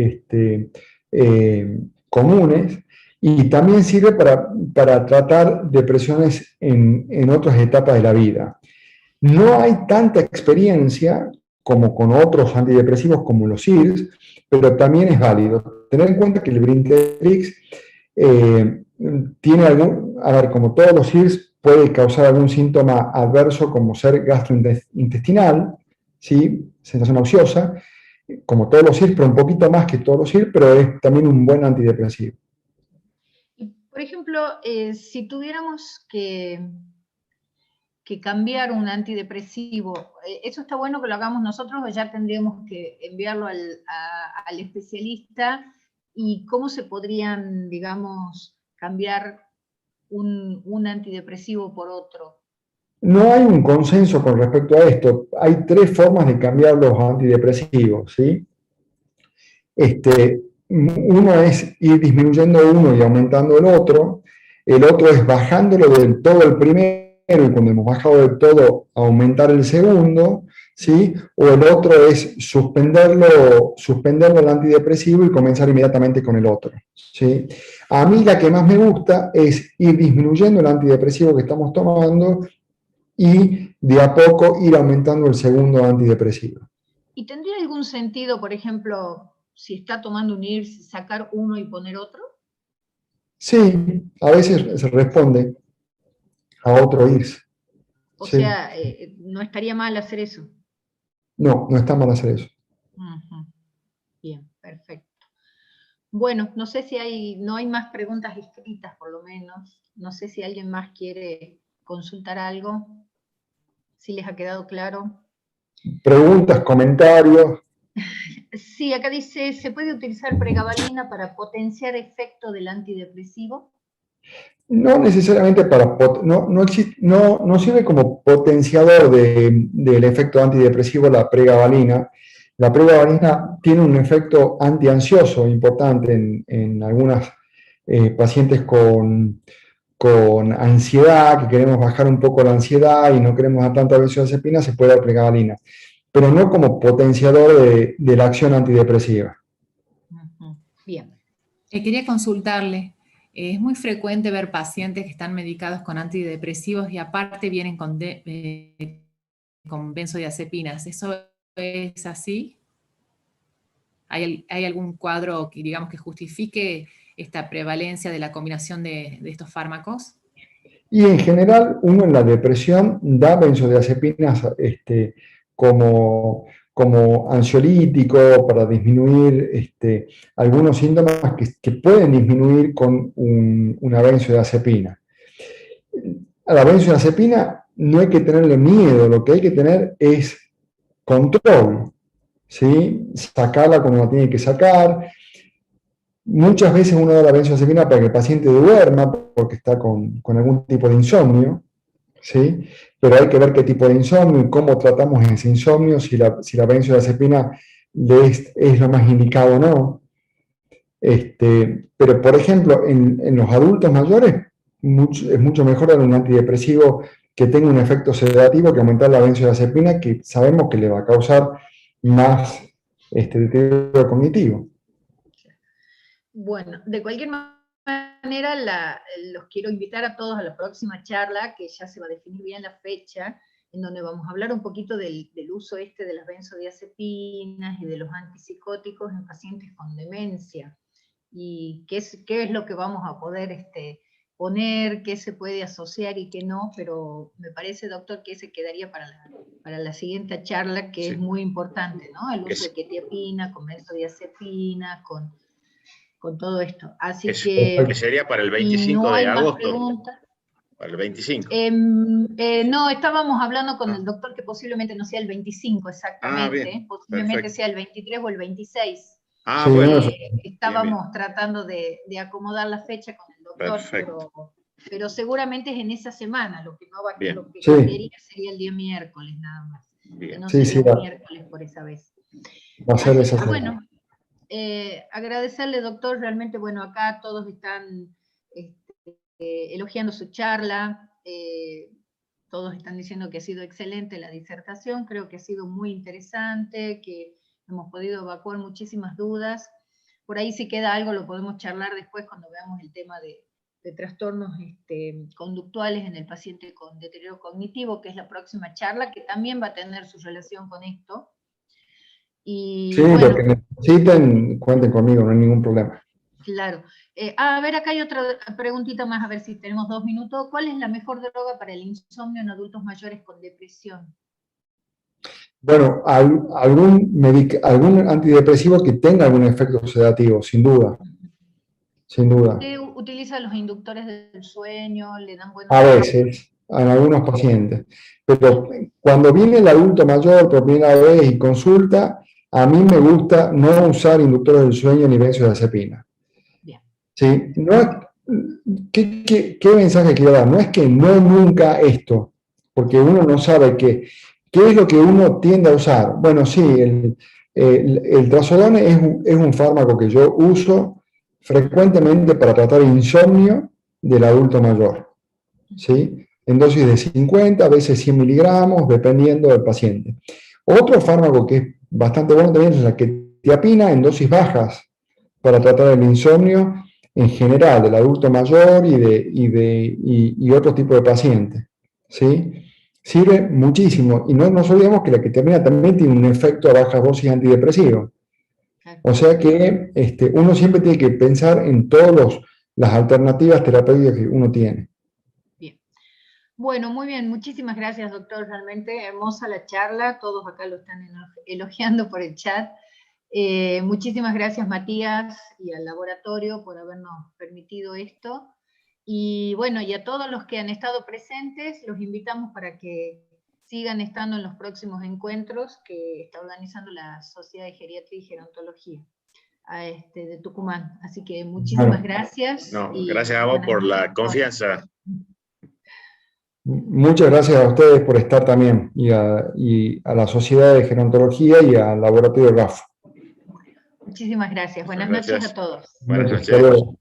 comunes y también sirve para tratar depresiones en otras etapas de la vida. No hay tanta experiencia como con otros antidepresivos como los IRS, pero también es válido. Tener en cuenta que el Brintelix tiene a ver, como todos los IRS, puede causar algún síntoma adverso como ser gastrointestinal, ¿sí? Sensación nauseosa, como todos los IRS, pero un poquito más que todos los IRS, pero es también un buen antidepresivo. Y, por ejemplo, si tuviéramos que cambiar un antidepresivo, ¿eso está bueno que lo hagamos nosotros o ya tendríamos que enviarlo al especialista? ¿Y cómo se podrían, digamos, cambiar un antidepresivo por otro? No hay un consenso con respecto a esto. Hay tres formas de cambiar los antidepresivos, ¿sí? Uno es ir disminuyendo uno y aumentando el otro es bajándolo del todo el primero y cuando hemos bajado del todo aumentar el segundo, ¿sí? O el otro es suspenderlo el antidepresivo y comenzar inmediatamente con el otro, ¿sí? A mí la que más me gusta es ir disminuyendo el antidepresivo que estamos tomando y de a poco ir aumentando el segundo antidepresivo. ¿Y tendría algún sentido, por ejemplo, si está tomando un IRS, sacar uno y poner otro? Sí, a veces se responde a otro IRS. O Sí. sea, no estaría mal hacer eso. No, no está mal hacer eso. Uh-huh. Bien, perfecto. Bueno, no sé si no hay más preguntas escritas por lo menos. No sé si alguien más quiere consultar algo, si les ha quedado claro. Preguntas, comentarios. Sí, acá dice, ¿se puede utilizar pregabalina para potenciar efecto del antidepresivo? No necesariamente no sirve como potenciador del efecto antidepresivo la pregabalina. La pregabalina tiene un efecto antiansioso importante en algunas pacientes con ansiedad, que queremos bajar un poco la ansiedad y no queremos dar tanta benzodiazepina, se puede dar pregabalina, pero no como potenciador de la acción antidepresiva. Bien. Quería consultarle, es muy frecuente ver pacientes que están medicados con antidepresivos y aparte vienen con benzodiazepinas. ¿Eso es así? ¿Hay algún cuadro que, digamos, que justifique esta prevalencia de la combinación de estos fármacos? Y en general, uno en la depresión da benzodiazepinas como ansiolítico para disminuir algunos síntomas que pueden disminuir con una benzodiazepina. A la benzodiazepina no hay que tenerle miedo, lo que hay que tener es control, ¿sí? Sacarla como la tiene que sacar. Muchas veces uno da la benzodiazepina para que el paciente duerma porque está con algún tipo de insomnio, ¿sí? Pero hay que ver qué tipo de insomnio y cómo tratamos ese insomnio, si la benzodiazepina es lo más indicado o no. Pero, por ejemplo, en los adultos mayores es mucho mejor dar un antidepresivo que tenga un efecto sedativo que aumentar la benzodiazepina, que sabemos que le va a causar más deterioro cognitivo. Bueno, de cualquier manera, los quiero invitar a todos a la próxima charla, que ya se va a definir bien la fecha. en donde vamos a hablar un poquito del uso de las benzodiazepinas y de los antipsicóticos en pacientes con demencia, y qué es lo que vamos a poder poner, qué se puede asociar y qué no, pero me parece, doctor, que ese quedaría para la siguiente charla, que es muy importante, ¿no? El uso de quetiapina, con benzodiazepina, con todo esto. Así que sería para el 25 no de hay más agosto. Preguntas. Para el 25. No, estábamos hablando con el doctor que posiblemente no sea el 25 exactamente, bien, posiblemente perfecto. sea el 23 o el 26. Sí, Bueno. Estábamos tratando de acomodar la fecha con el doctor, pero seguramente es en esa semana, lo que no va, lo que cambiaría sería el día miércoles nada más. Que no sería un miércoles por esa vez. Va a ser esa Así que, semana. bueno, agradecerle, doctor, realmente, bueno, acá todos están elogiando su charla, todos están diciendo que ha sido excelente la disertación, creo que ha sido muy interesante, que hemos podido evacuar muchísimas dudas. Por ahí si queda algo lo podemos charlar después cuando veamos el tema de trastornos conductuales en el paciente con deterioro cognitivo, que es la próxima charla, que también va a tener su relación con esto. Y, sí, bueno, lo que necesiten, cuenten conmigo, no hay ningún problema. Claro. A ver, acá hay otra preguntita más, a ver si tenemos 2 minutos. ¿Cuál es la mejor droga para el insomnio en adultos mayores con depresión? Bueno, algún antidepresivo que tenga algún efecto sedativo, sin duda. Sin duda. ¿Usted utiliza los inductores del sueño? ¿Le dan buenos A veces, en algunos pacientes. Pero cuando viene el adulto mayor por primera vez y consulta, a mí me gusta no usar inductores del sueño ni benzodiazepina. ¿Sí? No es, ¿qué mensaje quiero dar? No es que no nunca esto, porque uno no sabe qué es lo que uno tiende a usar. Bueno, sí, el trazodone es un fármaco que yo uso frecuentemente para tratar insomnio del adulto mayor, ¿sí? En dosis de 50, a veces 100 miligramos, dependiendo del paciente. Otro fármaco que es bastante bueno también es la quetiapina en dosis bajas para tratar el insomnio en general del adulto mayor y otro tipo de pacientes, ¿sí? Sirve muchísimo, y no nos olvidemos que la quetiapina también tiene un efecto a baja dosis antidepresivo. O sea que uno siempre tiene que pensar en todas las alternativas terapéuticas que uno tiene. Bien. Bueno, muy bien, muchísimas gracias, doctor. Realmente hermosa la charla, todos acá lo están elogiando por el chat. Muchísimas gracias, Matías, y al laboratorio por habernos permitido esto. Y bueno, y a todos los que han estado presentes, los invitamos para que sigan estando en los próximos encuentros que está organizando la Sociedad de Geriatría y Gerontología de Tucumán. Así que muchísimas gracias. Gracias a vos por la confianza. Muchas gracias a ustedes por estar también, y a la Sociedad de Gerontología y al Laboratorio RAF. Muchísimas gracias. Buenas noches a todos. Buenas noches. Hasta luego.